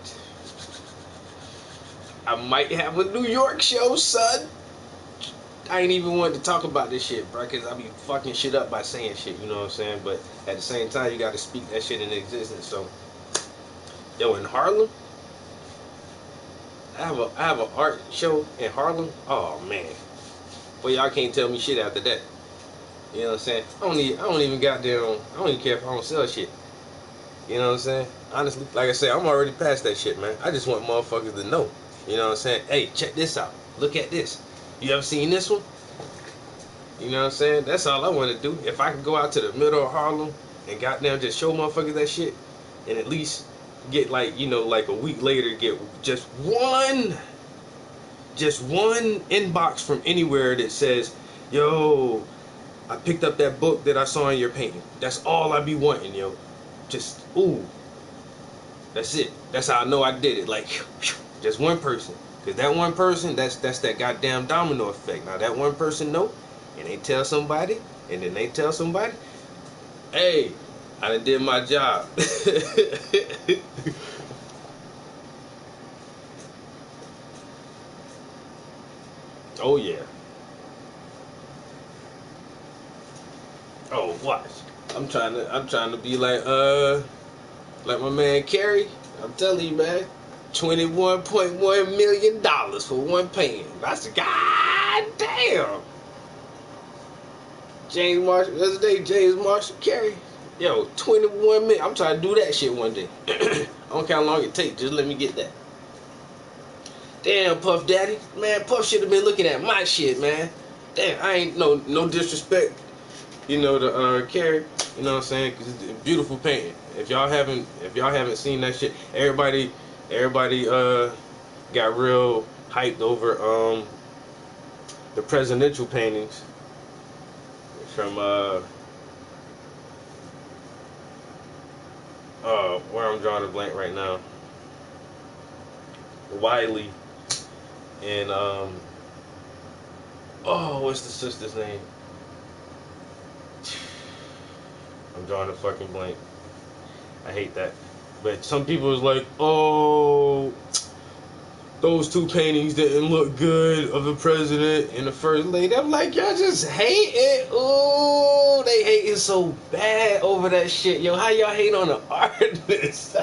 have a New York show, son. I ain't even wanted to talk about this shit, bro, because I be fucking shit up by saying shit, you know what I'm saying? But at the same time, you got to speak that shit into existence. So yo, in Harlem, I have an art show in Harlem. Oh man, well y'all can't tell me shit after that. You know what I'm saying? I don't even care if I don't sell shit. You know what I'm saying? Honestly, like I said, I'm already past that shit, man. I just want motherfuckers to know. You know what I'm saying? Hey, check this out. Look at this. You ever seen this one? You know what I'm saying? That's all I want to do. If I can go out to the middle of Harlem and goddamn just show motherfuckers that shit, and at least get like, you know, like a week later, get just one inbox from anywhere that says, yo, I picked up that book that I saw in your painting. That's all I be wanting, yo. Just, ooh. That's it. That's how I know I did it. Like, just one person. Because that one person, that's that goddamn domino effect. Now, that one person know, and they tell somebody, and then they tell somebody, hey, I done did my job. Oh yeah. Oh, watch. I'm trying to be like my man Kerry. I'm telling you, man. $21.1 million for one painting. That's a goddamn. James Marshall Carey. Yo, 21 million. I'm trying to do that shit one day. I don't care how long it takes. Just let me get that. Damn, Puff Daddy. Man, Puff should have been looking at my shit, man. Damn, I ain't no disrespect. You know, to Carey. You know what I'm saying? 'Cause it's a beautiful painting. If y'all haven't seen that shit, everybody got real hyped over the presidential paintings from where I'm drawing a blank right now. Wiley and Oh, what's the sister's name? I'm drawing a fucking blank. I hate that. But some people was like, oh, those two paintings didn't look good of the president and the first lady. I'm like, y'all just hate it. Ooh, they hating so bad over that shit. Yo, how y'all hate on the artist?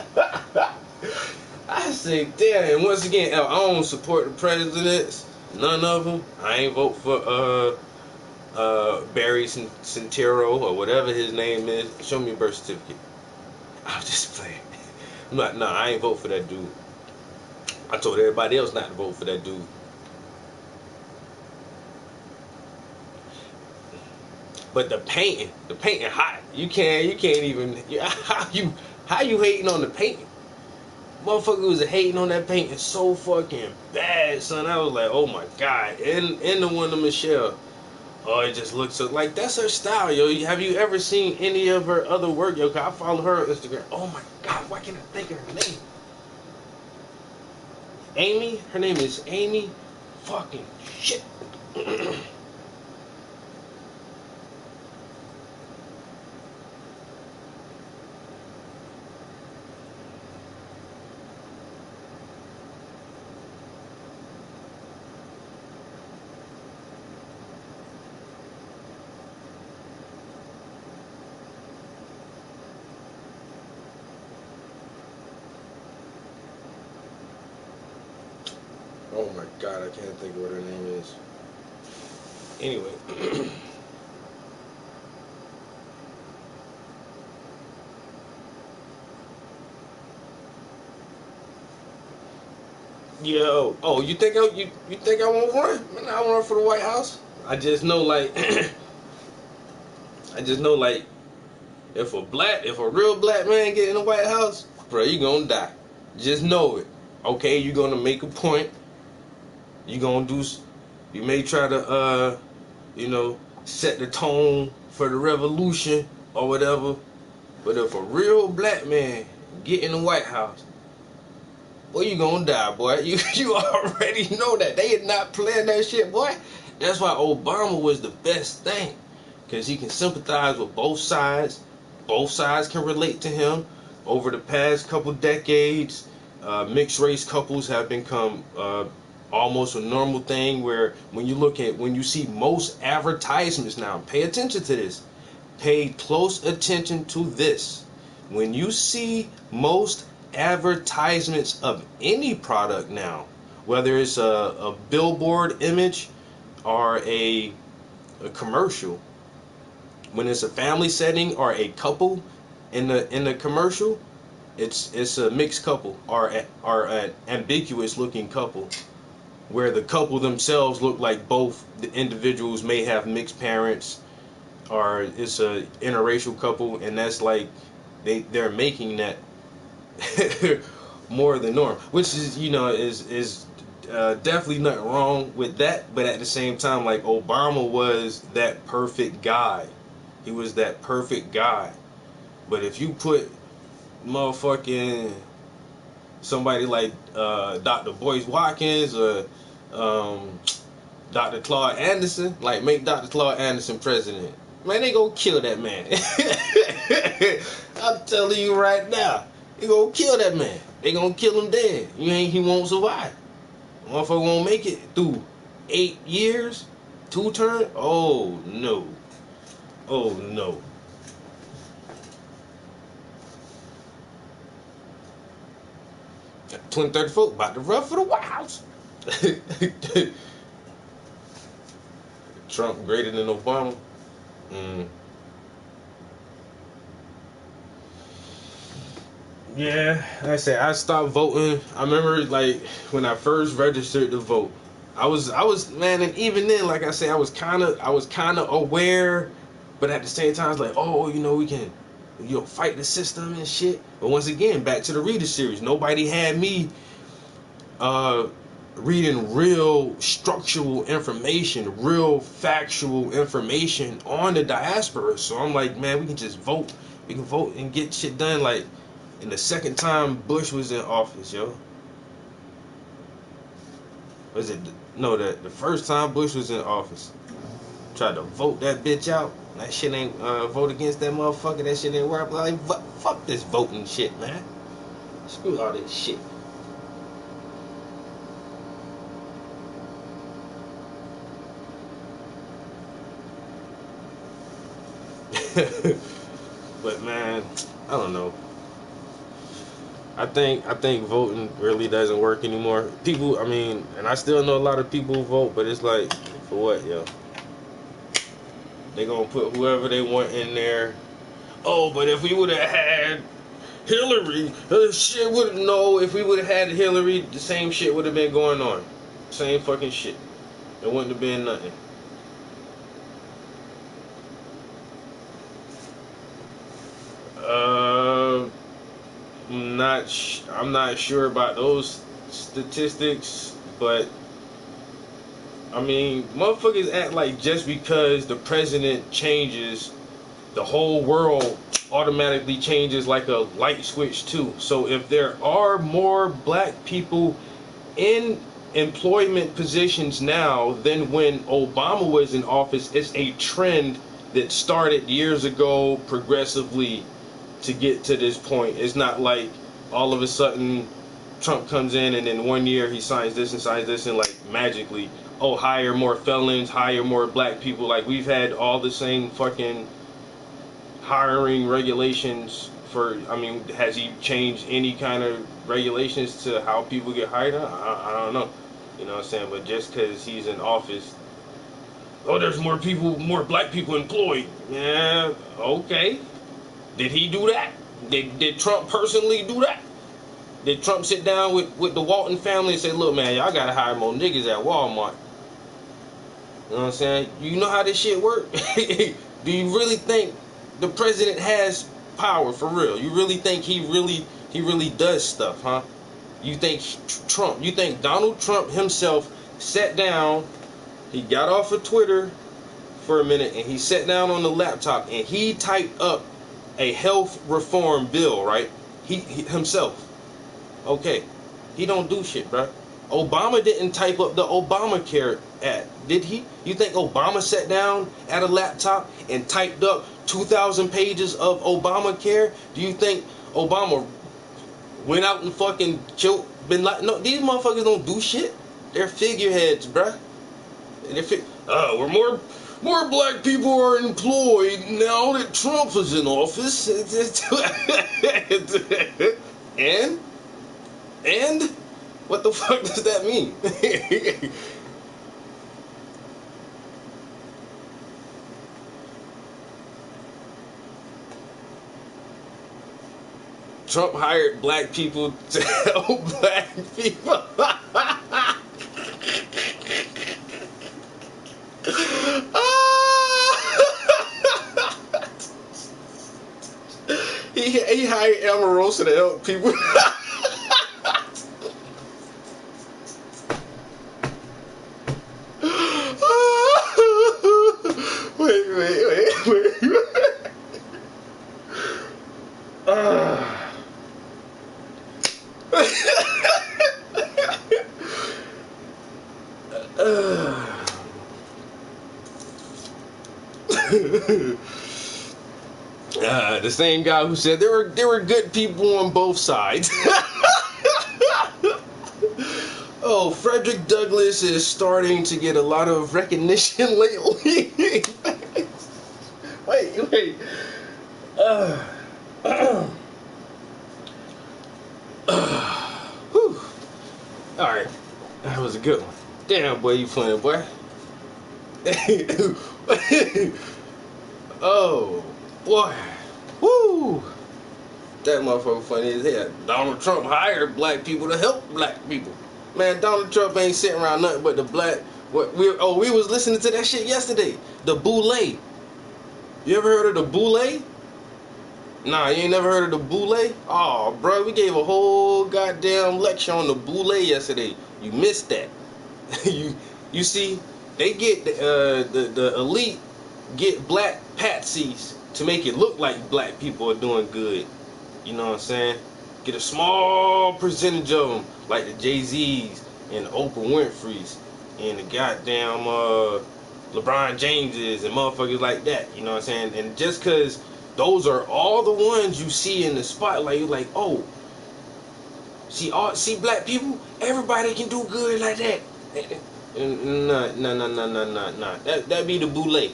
I say, damn. And once again, I don't support the presidents. None of them. I ain't vote for Barry Santero or whatever his name is. Show me a birth certificate. I'm just playing. I ain't vote for that dude. I told everybody else not to vote for that dude. But the painting hot. You can't even. How you hating on the painting? Motherfucker was hating on that painting so fucking bad, son. I was like, oh my god. And the one of Michelle. Oh, it just looks so like that's her style, yo. Have you ever seen any of her other work, yo? 'Cause I follow her on Instagram. Oh my god, why can't I think of her name? Amy? Her name is Amy fucking shit. Oh my god, I can't think of what her name is. Anyway. Yo, oh, you think I won't run? Man, I won't run for the White House. I just know like if a real black man get in the White House, bro, you gonna die. Just know it. Okay, you gonna make a point. You may try to set the tone for the revolution or whatever. But if a real black man get in the White House, boy, you gonna die, boy. You already know that. They are not playing that shit, boy. That's why Obama was the best thing. Because he can sympathize with both sides. Both sides can relate to him. Over the past couple decades, mixed race couples have become almost a normal thing, where when you see most advertisements now, pay attention to this. Pay close attention to this. When you see most advertisements of any product now, whether it's a billboard image or a commercial, when it's a family setting or a couple in the commercial, it's a mixed couple or an ambiguous looking couple, where the couple themselves look like both the individuals may have mixed parents, or it's a interracial couple, and that's like they're making that more the norm, which is definitely nothing wrong with that. But at the same time, like, Obama was that perfect guy. He was that perfect guy. But if you put motherfucking somebody like Dr. Boyce Watkins or Dr. Claude Anderson, like, make Dr. Claude Anderson president, man, they gonna kill that man. I'm telling you right now, they gonna kill that man. They gonna kill him dead. He won't survive. Motherfucker won't make it through 8 years, 2 terms. Oh no. Oh no. Got 2034 about to run for the White House. Trump greater than Obama. Yeah, like I said, I stopped voting. I remember, like, when I first registered to vote, I was man, and even then, like I said, I was kind of aware, but at the same time, I was like, oh, we can, fight the system and shit. But once again, back to the reader series, nobody had me reading real structural information, real factual information on the diaspora. So I'm like, man, we can just vote. We can vote and get shit done. Like, in the second time Bush was in office, yo. Was it No, that the first time Bush was in office, tried to vote that bitch out. That shit ain't vote against that motherfucker. That shit ain't work. Like fuck this voting shit, man. Screw all this shit. But man, I don't know. I think voting really doesn't work anymore. People, I mean, and I still know a lot of people who vote, but it's like, for what, yo? They gonna put whoever they want in there. Oh, but if we would have had Hillary, shit would no. If we would have had Hillary, the same shit would have been going on. Same fucking shit. It wouldn't have been nothing. I'm not sure about those statistics, but I mean, motherfuckers act like just because the president changes, the whole world automatically changes like a light switch too. So if there are more black people in employment positions now than when Obama was in office, it's a trend that started years ago progressively to get to this point. It's not like all of a sudden Trump comes in and then 1 year he signs this and like magically, oh, hire more felons, hire more black people. Like, we've had all the same fucking hiring regulations for, I mean, has he changed any kind of regulations to how people get hired? I don't know. You know what I'm saying? But just because he's in office, oh, there's more people, more black people employed. Yeah, okay. Did he do that? Did Trump personally do that? Did Trump sit down with the Walton family and say, look, man, y'all gotta hire more niggas at Walmart? You know what I'm saying? You know how this shit work? Do you really think the president has power for real? You really think he really does stuff, huh? You think Donald Trump himself sat down, he got off of Twitter for a minute, and he sat down on the laptop and he typed up a health reform bill, right? He himself. Okay. He don't do shit, bro. Obama didn't type up the Obamacare Act, did he? You think Obama sat down at a laptop and typed up 2,000 pages of Obamacare? Do you think Obama went out and fucking killed Bin Laden? No, these motherfuckers don't do shit. They're figureheads, bruh. We're more black people are employed now that Trump is in office. And what the fuck does that mean? Trump hired black people to help black people. He hired Omarosa to help people. Wait. The same guy who said there were good people on both sides. Oh, Frederick Douglass is starting to get a lot of recognition lately. Wait. Alright. That was a good one. Damn, boy, you playing, boy. Oh, boy. Woo! That motherfucker funny as hell. Donald Trump hired black people to help black people. Man, Donald Trump ain't sitting around nothing but the black. We was listening to that shit yesterday. The boule. You ever heard of the boule? Nah, you ain't never heard of the boule? Oh, bro, we gave a whole goddamn lecture on the boule yesterday. You missed that. you see, they get the elite get black patsies to make it look like black people are doing good. You know what I'm saying? Get a small percentage of them, like the Jay-Z's and Oprah Winfrey's and the goddamn LeBron Jameses and motherfuckers like that. You know what I'm saying? And just cause those are all the ones you see in the spotlight, you're like, oh, see black people, everybody can do good like that. Nah. That be the boule.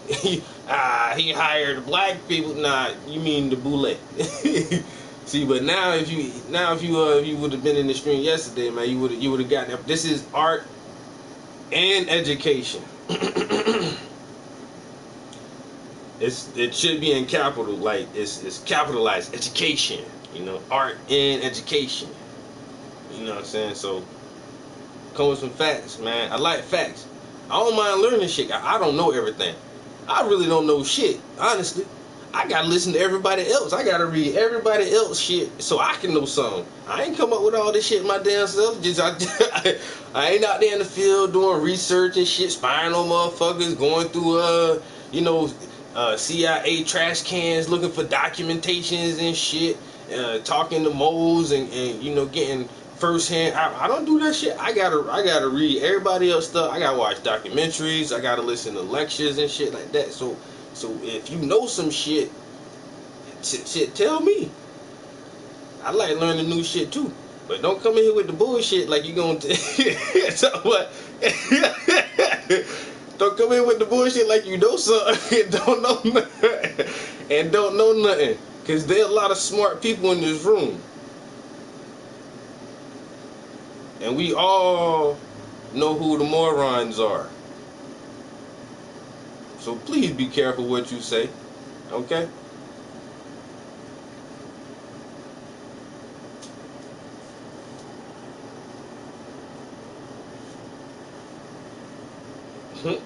He hired black people. Nah, you mean the boule. See, but now if you would have been in the stream yesterday, man, you would have gotten. This is art and education. It should be in capital, like it's capitalized education. You know, art and education. You know what I'm saying? So come with some facts, man. I like facts. I don't mind learning shit. I don't know everything. I really don't know shit, honestly. I gotta listen to everybody else. I gotta read everybody else shit so I can know something. I ain't come up with all this shit my damn self. Just I ain't out there in the field doing research and shit, spying on motherfuckers, going through CIA trash cans looking for documentations and shit, talking to moles and you know, getting firsthand. I don't do that shit. I gotta read everybody else stuff. I gotta watch documentaries. I gotta listen to lectures and shit like that. So if you know some shit, tell me. I like learning new shit too. But don't come in here with the bullshit like you gonna so what? Don't come in with the bullshit like you know something and don't know nothing. Cause there are a lot of smart people in this room. And we all know who the morons are. So please be careful what you say. Okay? Who?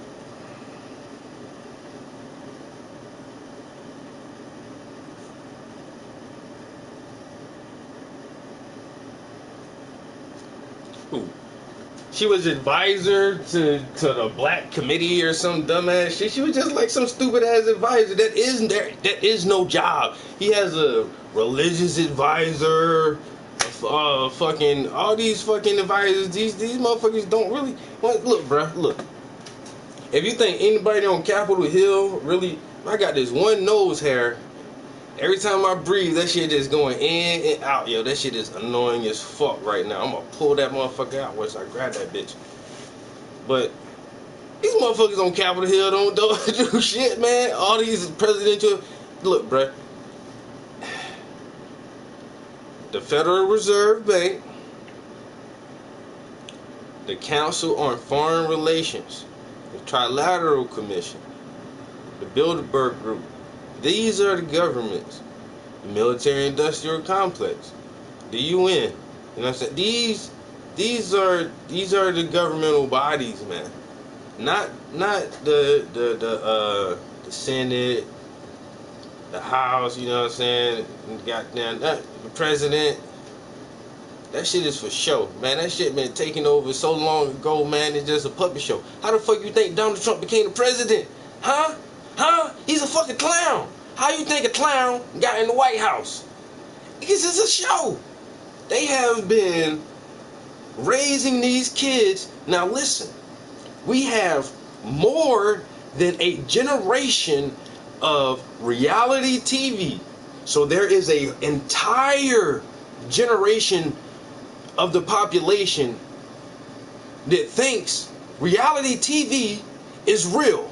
She was advisor to the black committee or some dumbass shit. She was just like some stupid ass advisor. That is no job. He has a religious advisor, fucking all these fucking advisors. These motherfuckers don't really. Look, bruh, look. If you think anybody on Capitol Hill really, I got this one nose hair. Every time I breathe, that shit is going in and out. Yo, that shit is annoying as fuck right now. I'm gonna pull that motherfucker out once I grab that bitch. But these motherfuckers on Capitol Hill don't do shit, man. All these presidential... Look, bruh. The Federal Reserve Bank, the Council on Foreign Relations, the Trilateral Commission, the Bilderberg Group. These are the governments. The military-industrial complex, the UN. You know what I'm saying? These are the governmental bodies, man. Not the Senate, the House. You know what I'm saying? Goddamn, the president. That shit is for show, man. That shit been taken over so long ago, man. It's just a puppet show. How the fuck you think Donald Trump became the president? Huh? He's a fucking clown. How you think a clown got in the White House? Because it's a show. They have been raising these kids. Now listen, we have more than a generation of reality TV. So there is an entire generation of the population that thinks reality TV is real.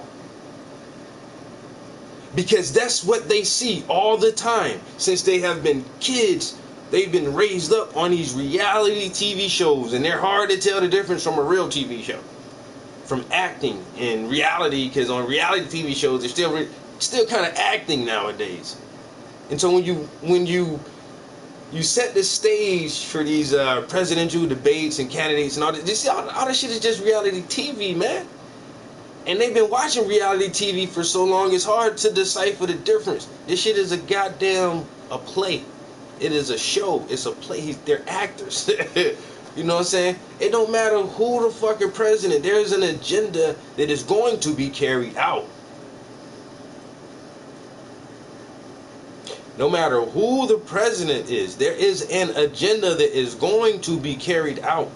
Because that's what they see all the time. Since they have been kids, they've been raised up on these reality TV shows. And they're hard to tell the difference from a real TV show. From acting and reality. Because on reality TV shows, they're still kind of acting nowadays. And so when you set the stage for these presidential debates and candidates and all this, all this shit is just reality TV, man. And they've been watching reality TV for so long, it's hard to decipher the difference. This shit is a play. It is a show. It's a play. They're actors. You know what I'm saying? It don't matter who the fucking president. There's an agenda that is going to be carried out. No matter who the president is, there is an agenda that is going to be carried out.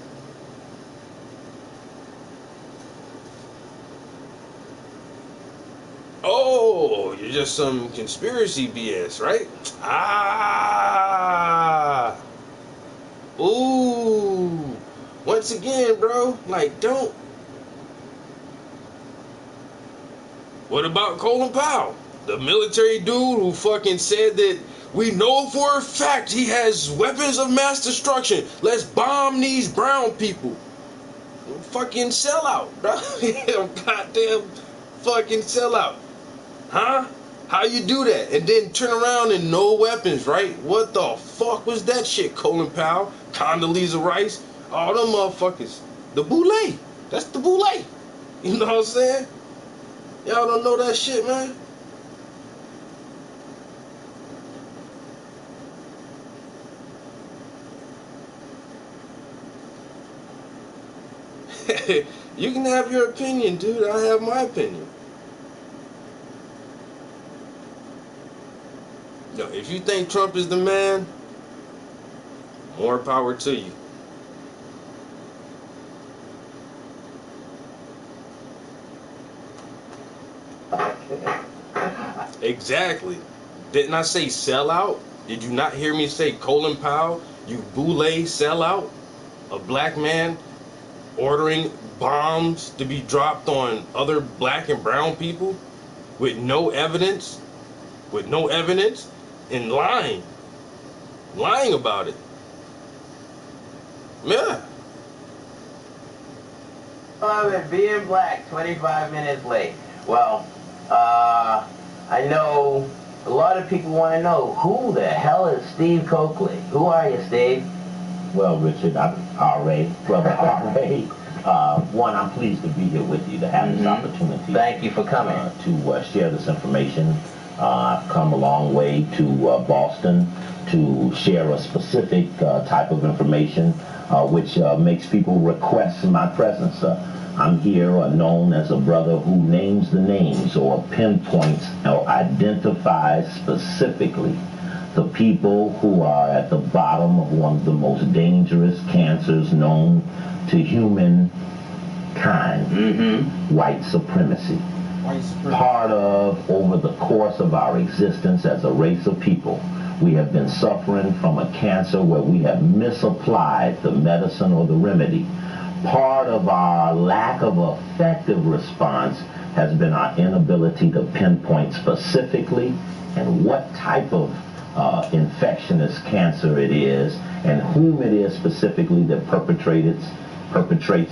Oh, you're just some conspiracy BS, right? Ah. Ooh. Once again, bro, like, don't. What about Colin Powell? The military dude who fucking said that we know for a fact he has weapons of mass destruction. Let's bomb these brown people. Fucking sellout, bro. Goddamn fucking sellout. Huh? How you do that? And then turn around and no weapons, right? What the fuck was that shit, Colin Powell? Condoleezza Rice? All them motherfuckers. The boule. That's the boule. You know what I'm saying? Y'all don't know that shit, man? You can have your opinion, dude. I have my opinion. No, if you think Trump is the man, more power to you. Exactly. Didn't I say sellout? Did you not hear me say Colin Powell? You boule sellout? A black man ordering bombs to be dropped on other black and brown people with no evidence? With no evidence? And lying about it. Yeah. Being black, 25 minutes late. Well, I know a lot of people want to know, who the hell is Steve Coakley? Who are you, Steve? Well, Richard, I'm R.A., brother R.A. One, I'm pleased to be here with you to have this opportunity. Thank you for coming. To share this information. I've come a long way to Boston to share a specific type of information which makes people request my presence. I'm here known as a brother who names the names or pinpoints or identifies specifically the people who are at the bottom of one of the most dangerous cancers known to humankind, white supremacy. Part of, over the course of our existence as a race of people, we have been suffering from a cancer where we have misapplied the medicine or the remedy. Part of our lack of effective response has been our inability to pinpoint specifically and what type of infectious cancer it is and whom it is specifically that perpetrates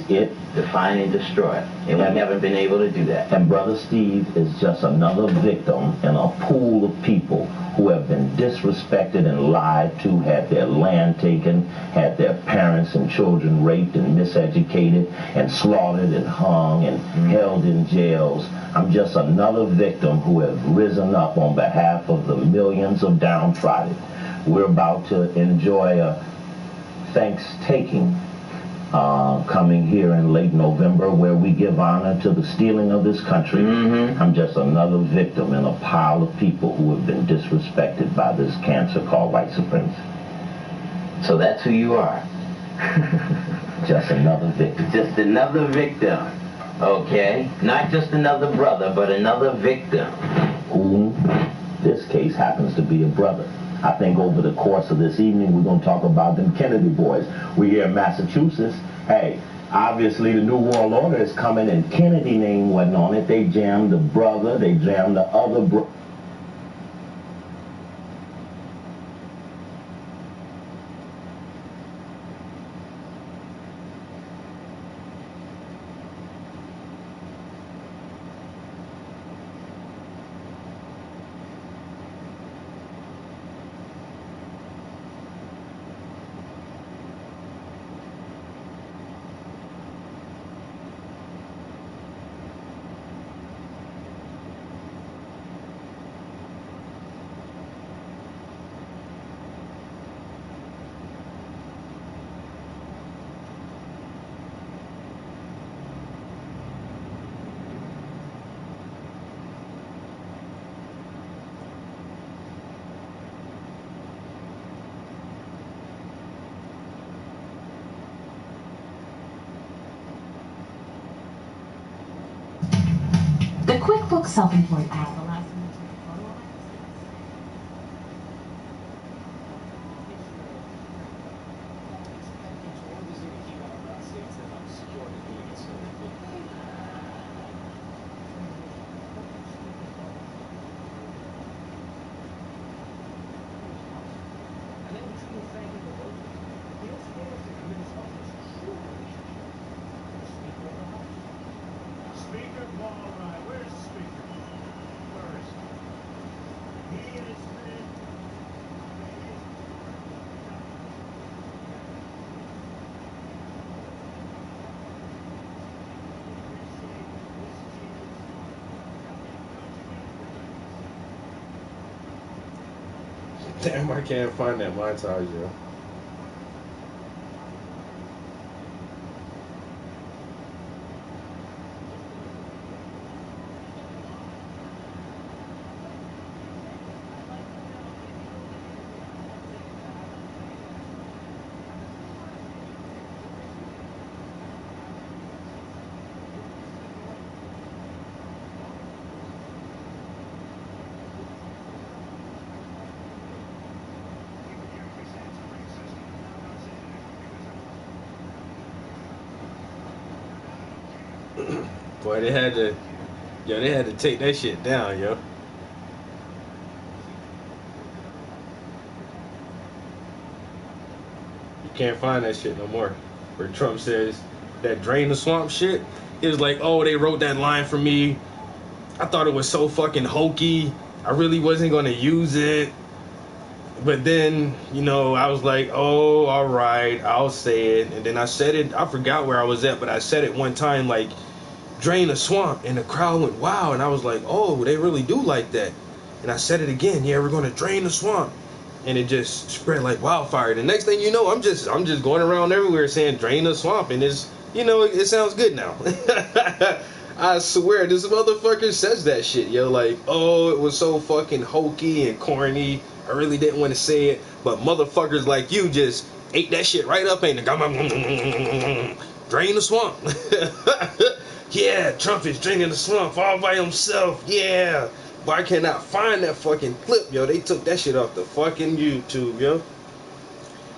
it. Define and destroy it. And we've never been able to do that. And Brother Steve is just another victim in a pool of people who have been disrespected and lied to, had their land taken, had their parents and children raped and miseducated and slaughtered and hung and held in jails. I'm just another victim who have risen up on behalf of the millions of downtrodden. We're about to enjoy a Thanksgiving coming here in late November, where we give honor to the stealing of this country. I'm just another victim in a pile of people who have been disrespected by this cancer called white supremacy. So that's who you are. Just another victim. Just another victim. Okay? Not just another brother, but another victim. Who, this case, happens to be a brother. I think over the course of this evening, we're going to talk about them Kennedy boys. We're here in Massachusetts. Hey, obviously the New World Order is coming, and Kennedy name wasn't on it. They jammed the brother. They jammed the other brother. The QuickBooks Self-Employed app allows you to take a photo of Speaker, all right. Where's the speaker? Where is he? He and his men. Damn, I can't find that montage, yo. Boy, they had to take that shit down, yo. You can't find that shit no more. Where Trump says that drain the swamp shit, it was like, oh, they wrote that line for me. I thought it was so fucking hokey. I really wasn't gonna use it. But then, I was like, oh, all right, I'll say it. And then I said it. I forgot where I was at, but I said it one time, like, drain the swamp, and the crowd went wow, and I was like, oh, they really do like that. And I said it again, yeah, we're gonna drain the swamp, and it just spread like wildfire. The next thing you know, I'm just going around everywhere saying drain the swamp, and it's it sounds good now. I swear this motherfucker says that shit, yo, like, oh, it was so fucking hokey and corny, I really didn't want to say it, but motherfuckers like you just ate that shit right up, ain't it? Drain the swamp. Yeah, Trump is draining the swamp all by himself. Yeah. But I cannot find that fucking clip, yo. They took that shit off the fucking YouTube, yo.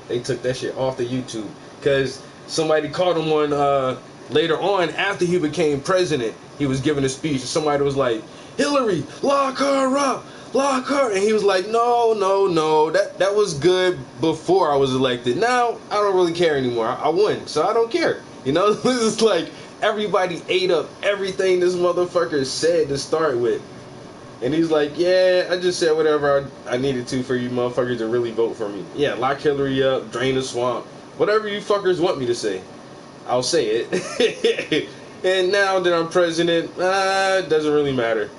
They took that shit off the YouTube. Because somebody caught him on, later on, after he became president, he was giving a speech. And somebody was like, Hillary, lock her up. Lock her. And he was like, no. That was good before I was elected. Now, I don't really care anymore. I won, so I don't care. This is like, everybody ate up everything this motherfucker said to start with. And he's like, yeah, I just said whatever I needed to for you motherfuckers to really vote for me. Yeah, lock Hillary up, drain the swamp. Whatever you fuckers want me to say, I'll say it. And now that I'm president, it doesn't really matter.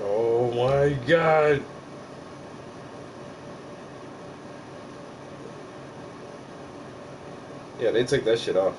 Oh my God. Yeah, they took that shit off.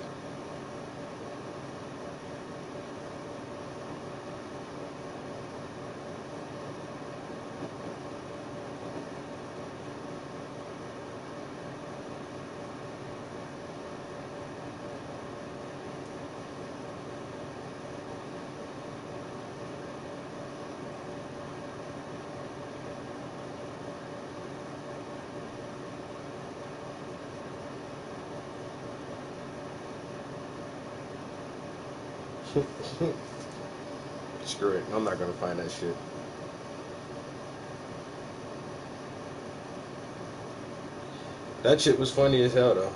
Screw it. I'm not gonna find that shit. That shit was funny as hell though.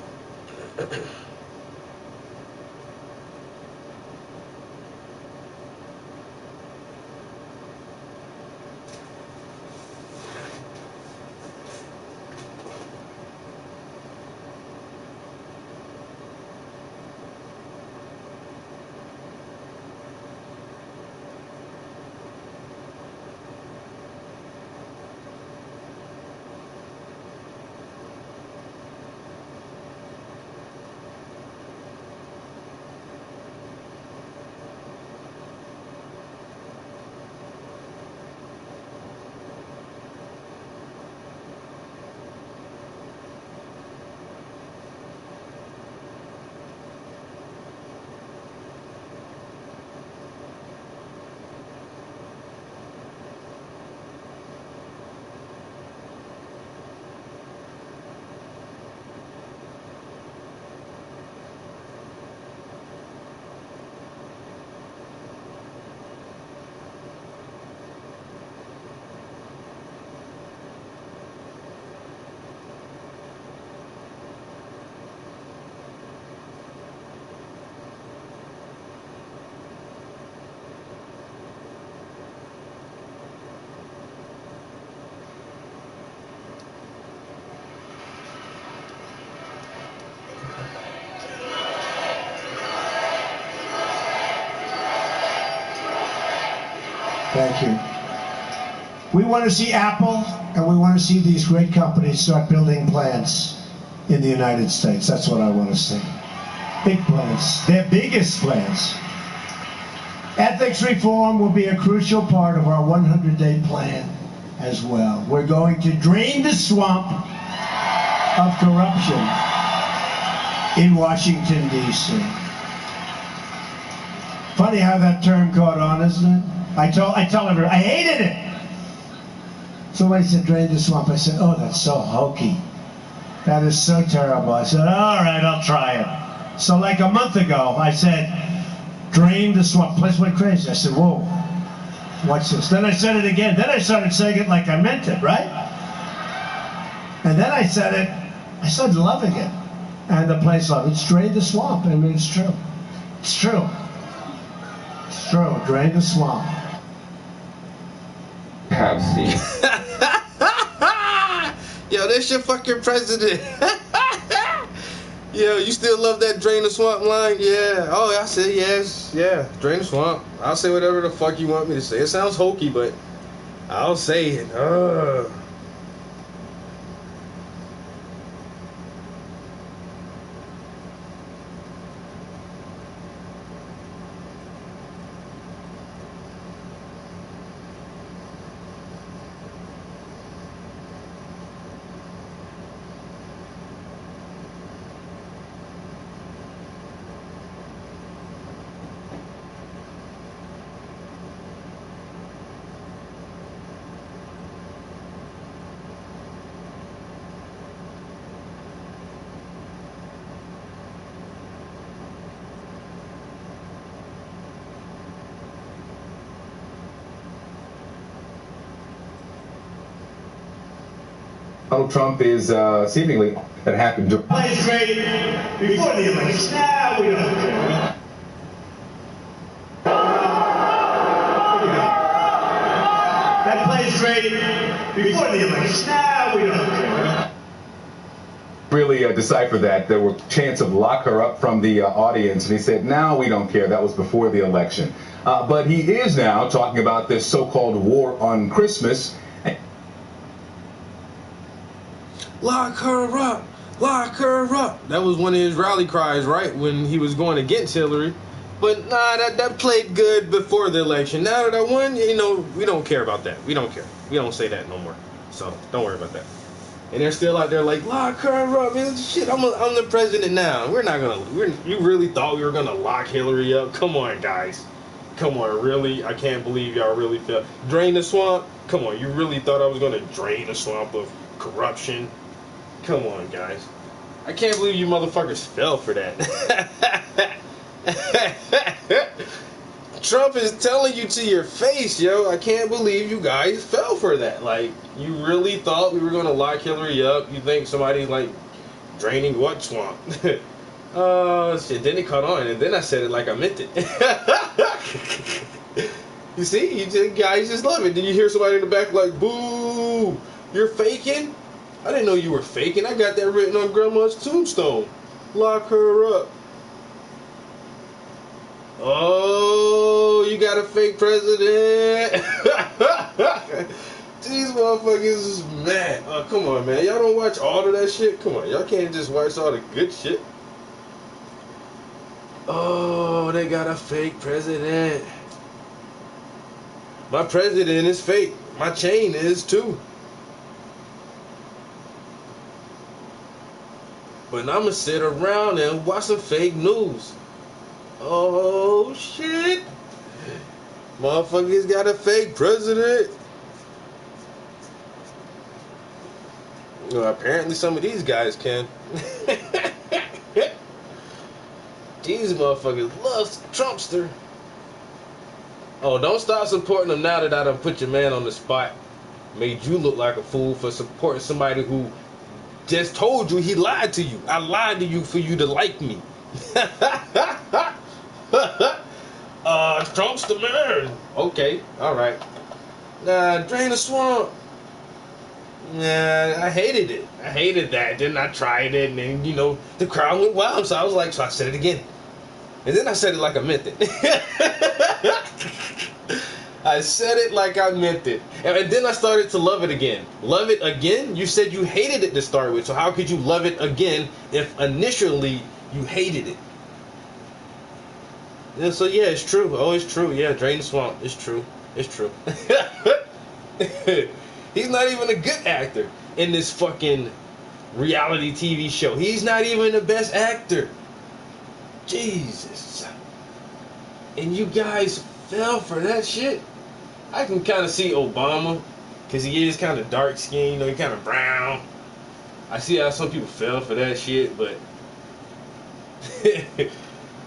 Thank you. We want to see Apple and we want to see these great companies start building plants in the United States. That's what I want to see. Big plants. Their biggest plants. Ethics reform will be a crucial part of our 100-day plan as well. We're going to drain the swamp of corruption in Washington, D.C. Funny how that term caught on, isn't it? I tell everyone, I hated it. Somebody said, drain the swamp. I said, oh, that's so hokey. That is so terrible. I said, all right, I'll try it. So like a month ago, I said, drain the swamp. The place went crazy. I said, whoa, watch this. Then I said it again. Then I started saying it like I meant it, right? And then I said it, I started loving it. And the place loved it. It's drain the swamp. I mean, it's true. It's true. It's true. Drain the swamp. Have seen. Yo, that's your fucking president. Yo, you still love that drain the swamp line? Yeah. Oh, I said yes. Yeah, drain the swamp. I'll say whatever the fuck you want me to say. It sounds hokey, but I'll say it. Donald Trump is seemingly that happened. Plays great before the election. Now we don't care. That plays great before the election. Now we don't care. Really decipher that. There were chants of lock her up from the audience, and he said, now we don't care. That was before the election. But he is now talking about this so-called war on Christmas. Lock her up. lock her up. That was one of his rally cries, right, when he was going against Hillary. But nah, that played good before the election. Now that I won, you know, we don't care about that. We don't care. We don't say that no more. So don't worry about that. And they're still out there like, lock her up. Man, shit, I'm the president now. You really thought we were gonna lock Hillary up? Come on, guys. Come on, really? I can't believe y'all really felt. Drain the swamp? Come on, you really thought I was gonna drain the swamp of corruption? Come on, guys. I can't believe you motherfuckers fell for that. Trump is telling you to your face, yo. I can't believe you guys fell for that. Like, you really thought we were gonna lock Hillary up? You think somebody's like draining what swamp? Shit. Then it caught on, and then I said it like I meant it. You see, guys just love it. Then you hear somebody in the back like, "Boo! You're faking." I didn't know you were faking. I got that written on Grandma's tombstone. Lock her up. Oh, you got a fake president. These motherfuckers is mad. Oh, come on, man. Y'all don't watch all of that shit? Come on. Y'all can't just watch all the good shit. Oh, they got a fake president. My president is fake. My chain is too. But I'm gonna sit around and watch some fake news. Oh shit! Motherfuckers got a fake president. Well, apparently some of these guys can. These motherfuckers love Trumpster. Oh, don't stop supporting them now that I done put your man on the spot. Made you look like a fool for supporting somebody who just told you he lied to you. I lied to you for you to like me. Trump's the man. Okay, alright. Nah, drain the swamp. Nah, I hated it. I hated that. Then I tried it, and then, you know, the crowd went wild, so I said it again. And then I said it like I meant it. I said it like I meant it. And then I started to love it again. Love it again? You said you hated it to start with, so how could you love it again if initially you hated it? Yeah, so yeah, it's true. Oh, it's true. Yeah, drain the swamp. It's true. It's true. He's not even a good actor in this fucking reality TV show. He's not even the best actor. Jesus. And you guys fell for that shit? I can kind of see Obama, because he is kind of dark skinned, you know, he kind of brown. I see how some people fell for that shit, but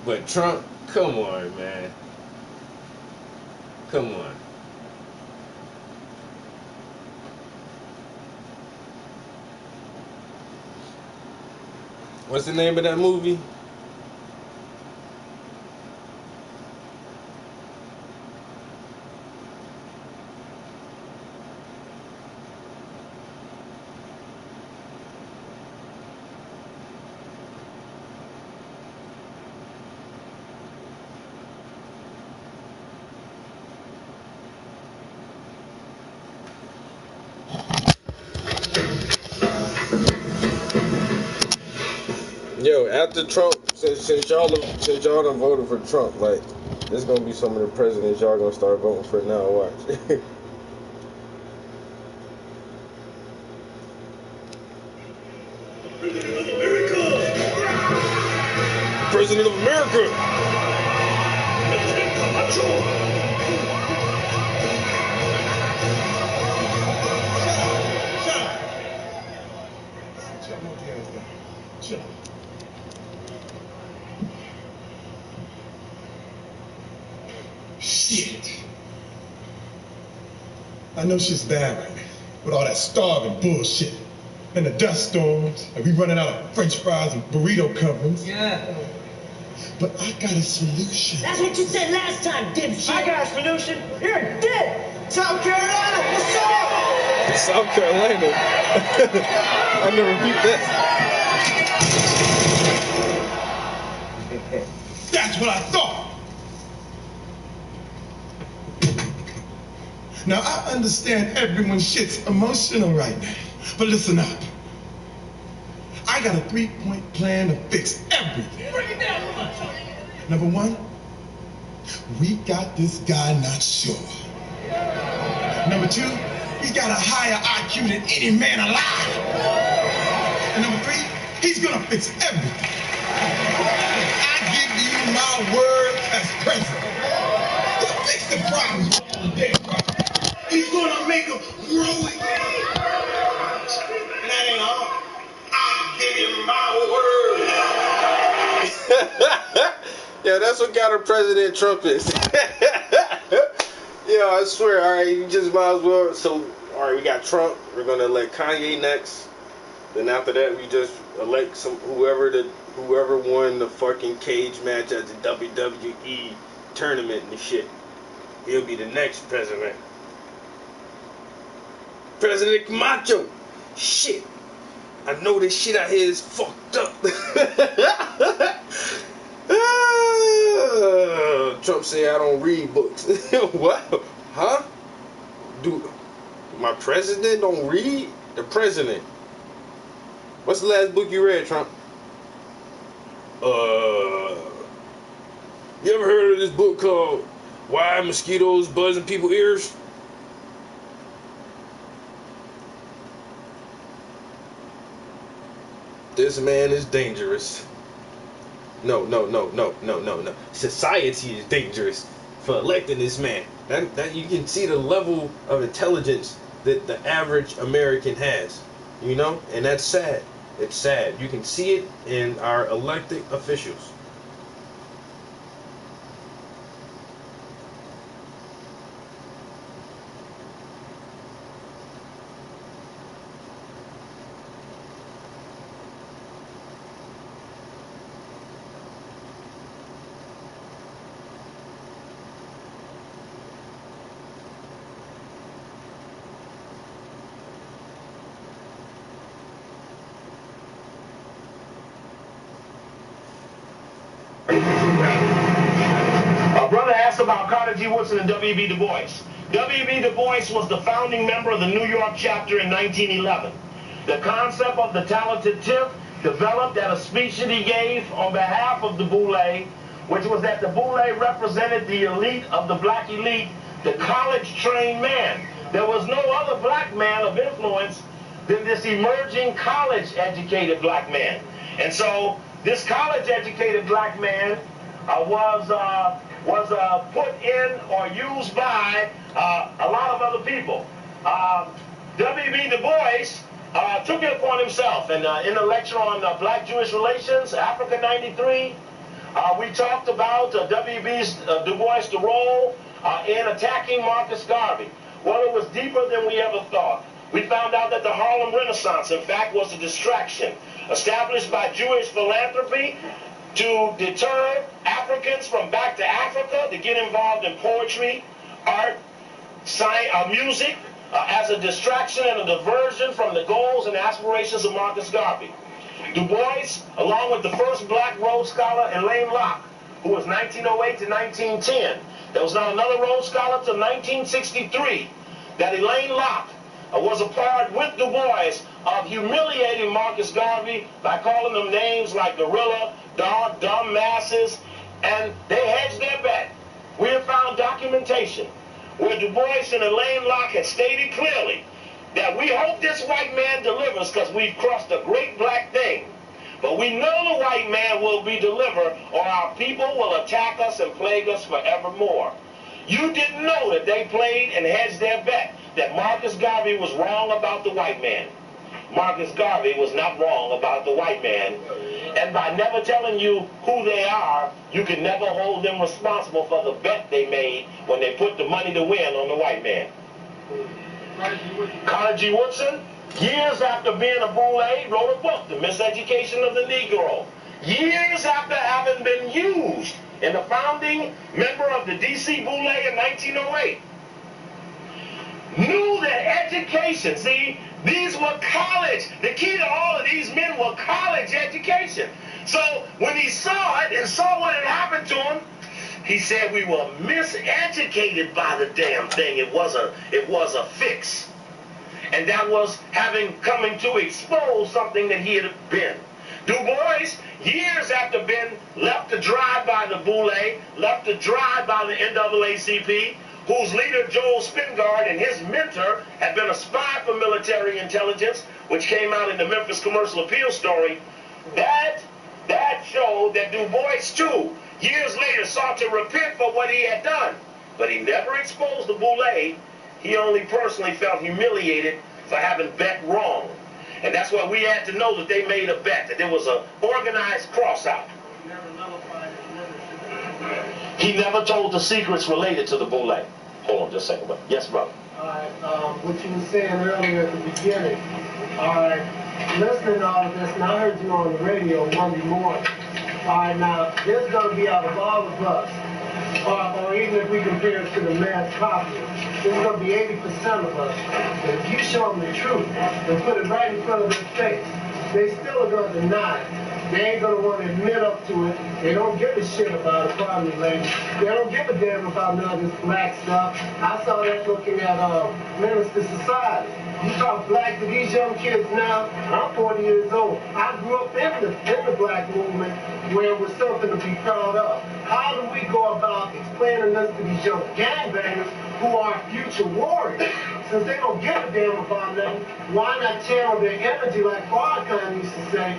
but Trump, come on, man. Come on. What's the name of that movie? Yo, after Trump, since y'all done voted for Trump, like, there's gonna be some of the presidents y'all gonna start voting for now. Watch. President of America. Shit. I know shit's bad right now, with all that starving bullshit and the dust storms, and we running out of French fries and burrito coverings. Yeah. But I got a solution. That's what you said last time, dipshit. I got a solution. You're a dick. South Carolina, what's up? South Carolina. I never repeat that. That's what I thought. Now, I understand everyone's shit's emotional right now, but listen up. I I got a 3-point plan to fix everything. Break it down. Number one, we got this guy not sure. Number two, he's got a higher IQ than any man alive. And number three, he's gonna fix everything. I give you my word as president. He'll fix the problem. He's gonna make them grow again. And that ain't all. I give you my word. Yeah, that's what kind of President Trump is. Yeah, I swear. All right, you just might as well. So, all right, we got Trump. We're gonna elect Kanye next. Then after that, we just elect whoever won the fucking cage match at the WWE tournament and shit. He'll be the next president. President Camacho. Shit. I know this shit out here is fucked up. Trump said I don't read books. What? Huh? Dude, my president don't read? The president. What's the last book you read, Trump? You ever heard of this book called Why Mosquitoes Buzz in People's Ears? This man is dangerous. No. Society is dangerous for electing this man. That you can see the level of intelligence that the average American has. You know? And that's sad. It's sad. You can see it in our elected officials. A brother asked about Carter G. Woodson and W.B. Du Bois. W.B. Du Bois was the founding member of the New York chapter in 1911. The concept of the talented tip developed at a speech that he gave on behalf of the Boule, which was that the Boule represented the elite of the black elite, the college-trained man. There was no other black man of influence than this emerging college-educated black man. And so this college-educated black man was put in or used by a lot of other people. W.B. Du Bois took it upon himself, and in the lecture on Black-Jewish relations, Africa 93, we talked about W.B. Du Bois' role in attacking Marcus Garvey. Well, it was deeper than we ever thought. We found out that the Harlem Renaissance, in fact, was a distraction established by Jewish philanthropy to deter Africans from back to Africa to get involved in poetry, art, science, music, as a distraction and a diversion from the goals and aspirations of Marcus Garvey. Du Bois, along with the first black Rhodes Scholar, Elaine Locke, who was 1908 to 1910. There was not another Rhodes Scholar until 1963 that Elaine Locke was a part with Du Bois of humiliating Marcus Garvey by calling them names like gorilla, dog, dumb masses, and they hedged their bet. We have found documentation where Du Bois and Elaine Locke had stated clearly that we hope this white man delivers because we've crossed a great black thing. But we know the white man will be delivered or our people will attack us and plague us forevermore. You didn't know that they played and hedged their bet that Marcus Garvey was wrong about the white man. Marcus Garvey was not wrong about the white man. And by never telling you who they are, you can never hold them responsible for the bet they made when they put the money to win on the white man. Carter G. Woodson, years after being a Boule, wrote a book, The Miseducation of the Negro. Years after having been used in the founding member of the D.C. Boule in 1908. Knew that education, see, these were college. The key to all of these men were college education. So when he saw it and saw what had happened to him, he said we were miseducated by the damn thing. It was a fix. And that was coming to expose something that he had been. Du Bois, years after being left to dry by the Boule, left to dry by the NAACP, whose leader, Joel Spingard, and his mentor had been a spy for military intelligence, which came out in the Memphis Commercial Appeal story, that showed that Du Bois, too, years later sought to repent for what he had done. But he never exposed the Boule. He only personally felt humiliated for having bet wrong. And that's why we had to know that they made a bet, that there was an organized cross-out. He never told the secrets related to the Boule. Hold on just a second. Yes, brother. All right, what you were saying earlier at the beginning. All right, listening to all of this, and I heard you on the radio Monday morning. All right, now, this is going to be out of all of us, or even if we compare it to the mass populace, this is going to be 80% of us. And if you show them the truth and put it right in front of their face, they still are going to deny it. They ain't going to want to admit up to it. They don't give a shit about it, probably, ladies. They don't give a damn about none of this black stuff. I saw that looking at Minister Society. You talk black to these young kids now. I'm 40 years old. I grew up in the black movement where it was something to be proud of. How do we go about explaining this to these young gangbangers who are future warriors? Since they don't give a damn about nothing, why not channel their energy, like Farrakhan used to say,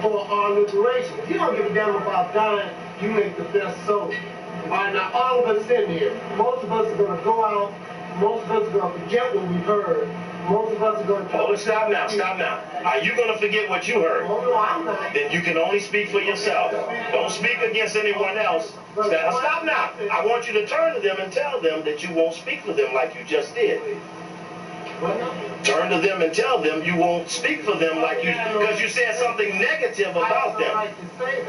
for our liberation? If you don't give a damn about dying, you make the best soldier. All right, now all of us in here, most of us are going to go out, most of us are going to forget what we've heard. Most of us are going to... Oh, stop now. Are you going to forget what you heard? Oh, no, I'm not. Then you can only speak for yourself. Don't speak against anyone else. Stop now. I want you to turn to them and tell them that you won't speak for them like you just did. Turn to them and tell them you won't speak for them like you... Because you said something negative about them.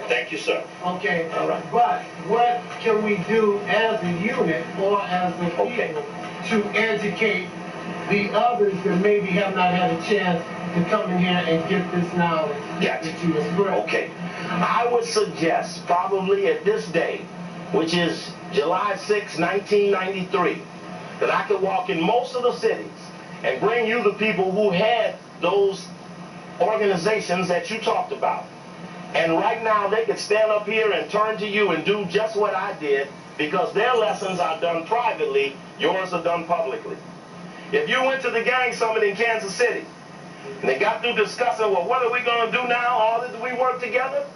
Thank you, sir. Okay. All right. But what can we do as a unit or as a people to educate the others that maybe have not had a chance to come in here and get this knowledge that you express? Okay. I would suggest probably at this day, which is July 6, 1993, that I could walk in most of the cities and bring you the people who had those organizations that you talked about. And right now they could stand up here and turn to you and do just what I did, because their lessons are done privately, yours are done publicly. If you went to the gang summit in Kansas City, and they got through discussing, well, what are we going to do now, all that we work together?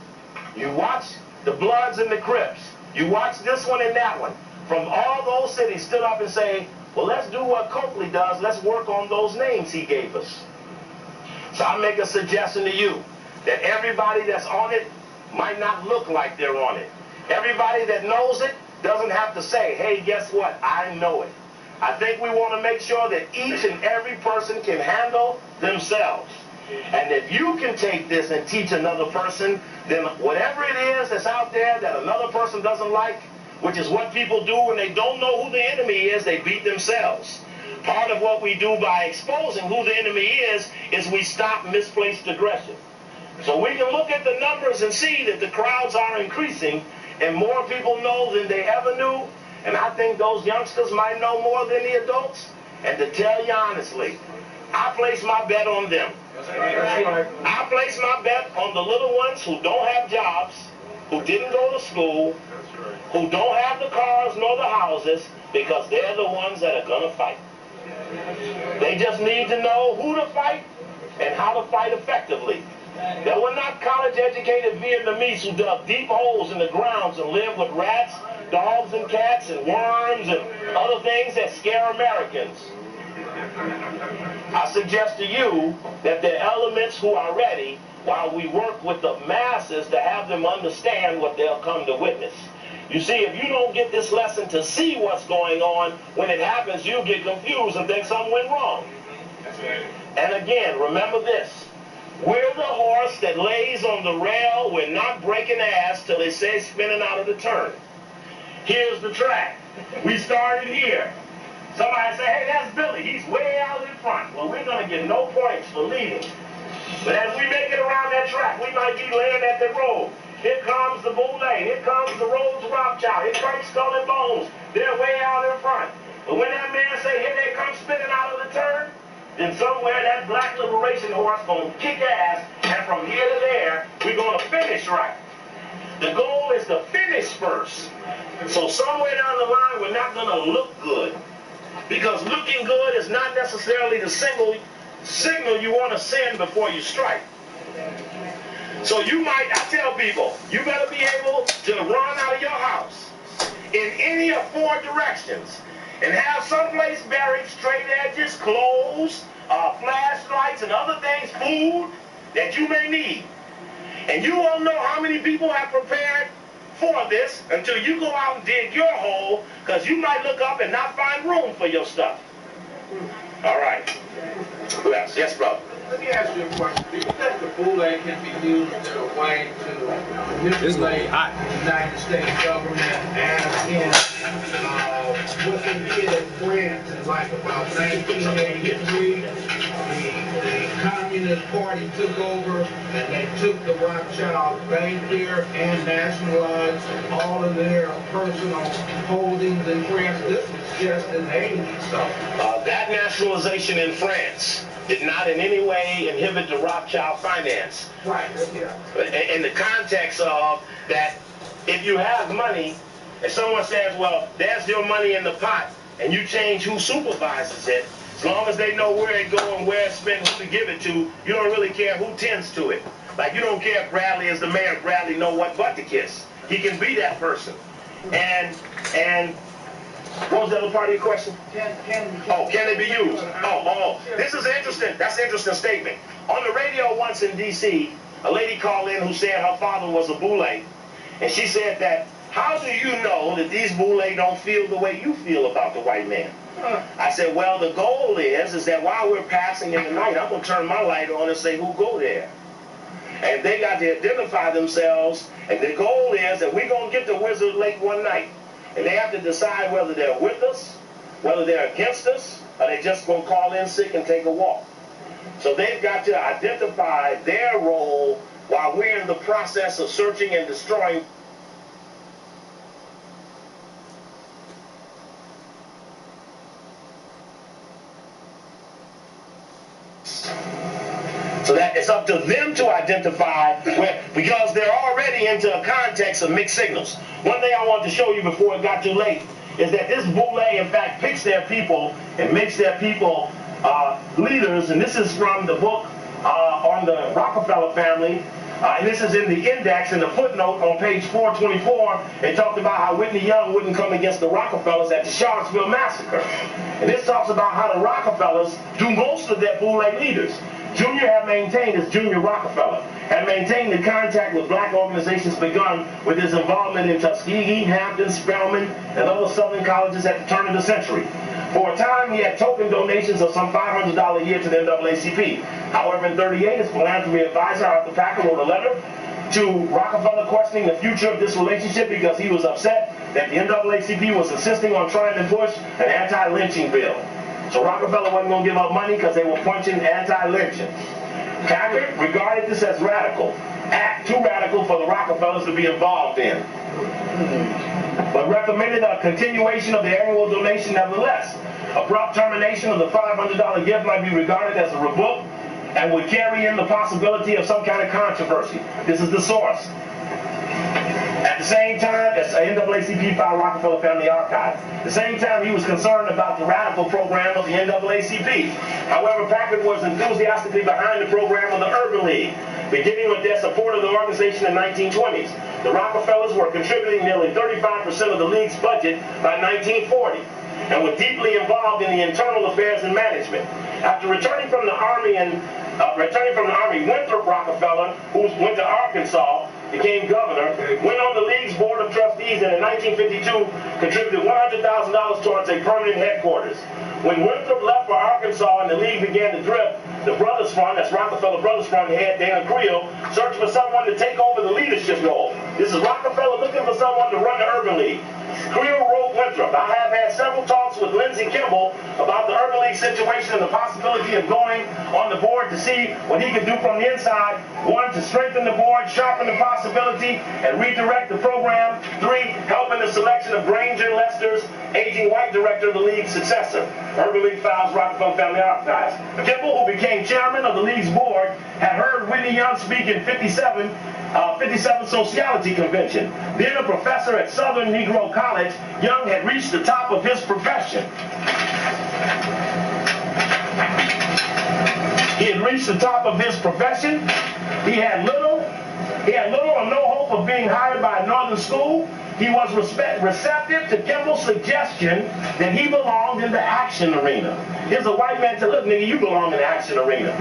You watch the Bloods and the Crips. You watch this one and that one. From all those cities stood up and say, well, let's do what Coakley does. Let's work on those names he gave us. So I make a suggestion to you that everybody that's on it might not look like they're on it. Everybody that knows it doesn't have to say, hey, guess what? I know it. I think we want to make sure that each and every person can handle themselves. And if you can take this and teach another person, then whatever it is that's out there that another person doesn't like, which is what people do when they don't know who the enemy is, they beat themselves. Part of what we do by exposing who the enemy is we stop misplaced aggression. So we can look at the numbers and see that the crowds are increasing and more people know than they ever knew. And I think those youngsters might know more than the adults. And to tell you honestly, I place my bet on them. I place my bet on the little ones who don't have jobs, who didn't go to school, who don't have the cars nor the houses, because they're the ones that are going to fight. They just need to know who to fight and how to fight effectively. There were not college-educated Vietnamese who dug deep holes in the grounds and lived with rats, dogs and cats and worms and other things that scare Americans. I suggest to you that there are elements who are ready while we work with the masses to have them understand what they'll come to witness. You see, if you don't get this lesson to see what's going on, when it happens, you'll get confused and think something went wrong. And again, remember this. We're the horse that lays on the rail. We're not breaking ass till they say spinning out of the turn. Here's the track. We started here. Somebody say, hey, that's Billy. He's way out in front. Well, we're going to get no points for leading. But as we make it around that track, we might be laying at the road. Here comes the Boule. Here comes the Rhodes Rothschild. Here comes Skull and Bones. They're way out in front. But when that man say, here they come spinning out of the turn, then somewhere that black liberation racing horse gonna kick ass, and from here to there, we're gonna finish right. The goal is to finish first. So somewhere down the line, we're not gonna look good. Because looking good is not necessarily the signal you want to send before you strike. So I tell people, you better be able to run out of your house in any of 4 directions and have someplace buried, straight edges, clothes, flashlights, and other things, food that you may need. And you won't know how many people have prepared for this until you go out and dig your hole, because you might look up and not find room for your stuff. All right. Yes, brother. Let me ask you a question. Do you think the Boule can be used in a way to manipulate the United States government, as in what they did in France in like about 1983? The Communist Party took over and they took the Rothschild bank there and nationalized all of their personal holdings in France. This was just in the 80s. So. That nationalization in France did not in any way inhibit the Rothschild finance. Right, yeah. In the context of that, if you have money, and someone says, well, there's your money in the pot, and you change who supervises it, as long as they know where it goes and where it's spent, who to give it to, you don't really care who tends to it. Like, you don't care if Bradley is the mayor, Bradley know what butt to kiss. He can be that person. And what was the other part of your question? Can it be used? This is interesting. That's an interesting statement. On the radio once in D.C., a lady called in who said her father was a Boule. And she said that, how do you know that these Boule don't feel the way you feel about the white man? I said, well, the goal is that while we're passing in the night, I'm going to turn my light on and say, who go there? And they got to identify themselves. And the goal is that we're going to get to Wizard Lake one night. And they have to decide whether they're with us, whether they're against us, or they're just going to call in sick and take a walk. So they've got to identify their role while we're in the process of searching and destroying. So that it's up to them to identify where, because they're already into a context of mixed signals. One thing I wanted to show you before it got too late is that this Boule, in fact, picks their people and makes their people leaders. And this is from the book on the Rockefeller family. And this is in the index, in the footnote on page 424. It talked about how Whitney Young wouldn't come against the Rockefellers at the Charlottesville massacre. And this talks about how the Rockefellers do most of their Boule leaders. Junior had maintained, as Junior Rockefeller, had maintained the contact with black organizations begun with his involvement in Tuskegee, Hampton, Spelman, and other southern colleges at the turn of the century. For a time, he had token donations of some $500 a year to the NAACP. However, in '38, his philanthropy advisor, Arthur Packer, wrote a letter to Rockefeller questioning the future of this relationship because he was upset that the NAACP was insisting on trying to push an anti-lynching bill. So Rockefeller wasn't going to give up money because they were punching anti-lynching. Packard regarded this as radical, too radical for the Rockefellers to be involved in, but recommended a continuation of the annual donation nevertheless. Abrupt termination of the $500 gift might be regarded as a rebuke and would carry in the possibility of some kind of controversy. This is the source. At the same time, as NAACP filed Rockefeller Family Archive. At the same time, he was concerned about the radical program of the NAACP. However, Packard was enthusiastically behind the program of the Urban League, beginning with their support of the organization in the 1920s. The Rockefellers were contributing nearly 35% of the league's budget by 1940 and were deeply involved in the internal affairs and management. After returning from the Army, Winthrop Rockefeller, who went to Arkansas, became governor, went on the league's board of trustees, and in 1952 contributed $100,000 towards a permanent headquarters. When Winthrop left for Arkansas and the league began to drift, the Brothers Fund, that's Rockefeller Brothers Fund head Dana Creel, searched for someone to take over the leadership role. This is Rockefeller looking for someone to run the Urban League. Creel wrote Winthrop, I have had several talks with Lindsey Kimball about the Urban League situation and the possibility of going on the board to see what he could do from the inside. 1, to strengthen the board, sharpen the possibility, and redirect the program. 3, help in the selection of Granger Lester's aging white director of the league's successor. Urban League files, Rockefeller Family Archives. Kimball, who became chairman of the league's board, had heard Whitney Young speak in 57 Sociology Convention. Then a professor at Southern Negro College, Young had reached the top of his profession. He had reached the top of his profession. He had little or no hope of being hired by a northern school. He was receptive to Kimball's suggestion that he belonged in the action arena. Here's a white man to look, nigga, you belong in the action arena.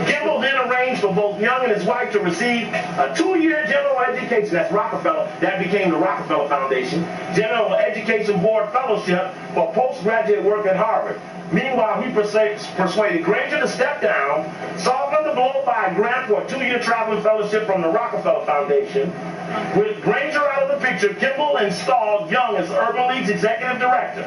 Kimball then arranged for both Young and his wife to receive a 2-year general education. That's Rockefeller. That became the Rockefeller Foundation. General Education Board Fellowship for postgraduate work at Harvard. Meanwhile, he persuaded Granger to step down, softened the blow by a grant for a 2-year traveling fellowship from the Rockefeller Foundation. With Granger out of the picture, Kimball installed Young as Urban League's executive director.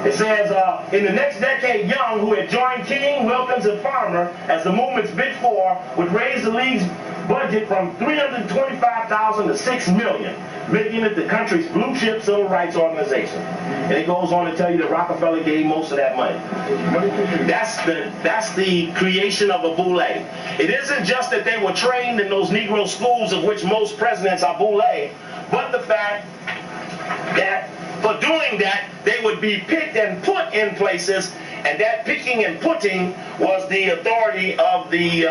It says, in the next decade, Young, who had joined King, Wilkins, and Farmer as the movement's big four, would raise the league's budget from $325,000 to $6 million, making it the country's blue chip civil rights organization. And it goes on to tell you that Rockefeller gave most of that money. That's the creation of a boule. It isn't just that they were trained in those Negro schools of which most presidents are boule, but the fact that for doing that, they would be picked and put in places, and that picking and putting was the authority of the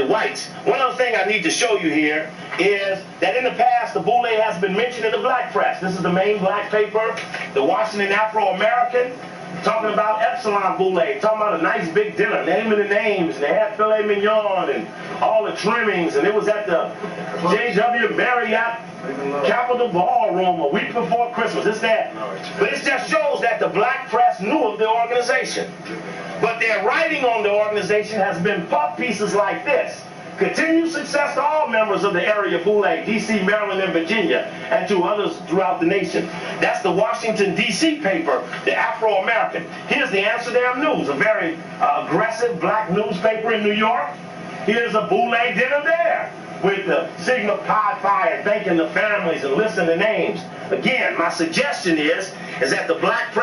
whites. One other thing I need to show you here is that in the past, the boule has been mentioned in the black press. This is the main black paper, the Washington Afro-American, talking about Epsilon Boule, talking about a nice big dinner, naming the names, and they had filet mignon and all the trimmings, and it was at the J.W. Marriott Capitol Ballroom a week before Christmas. It's that. But it just shows that the black press knew of the organization. But their writing on the organization has been puff pieces like this. Continued success to all members of the area Boule, D.C., Maryland, and Virginia, and to others throughout the nation. That's the Washington, D.C. paper, the Afro-American. Here's the Amsterdam News, a very aggressive black newspaper in New York. Here's a Boule dinner there, with the Sigma Pi Phi and thanking the families and listing the names. Again, my suggestion is that the black press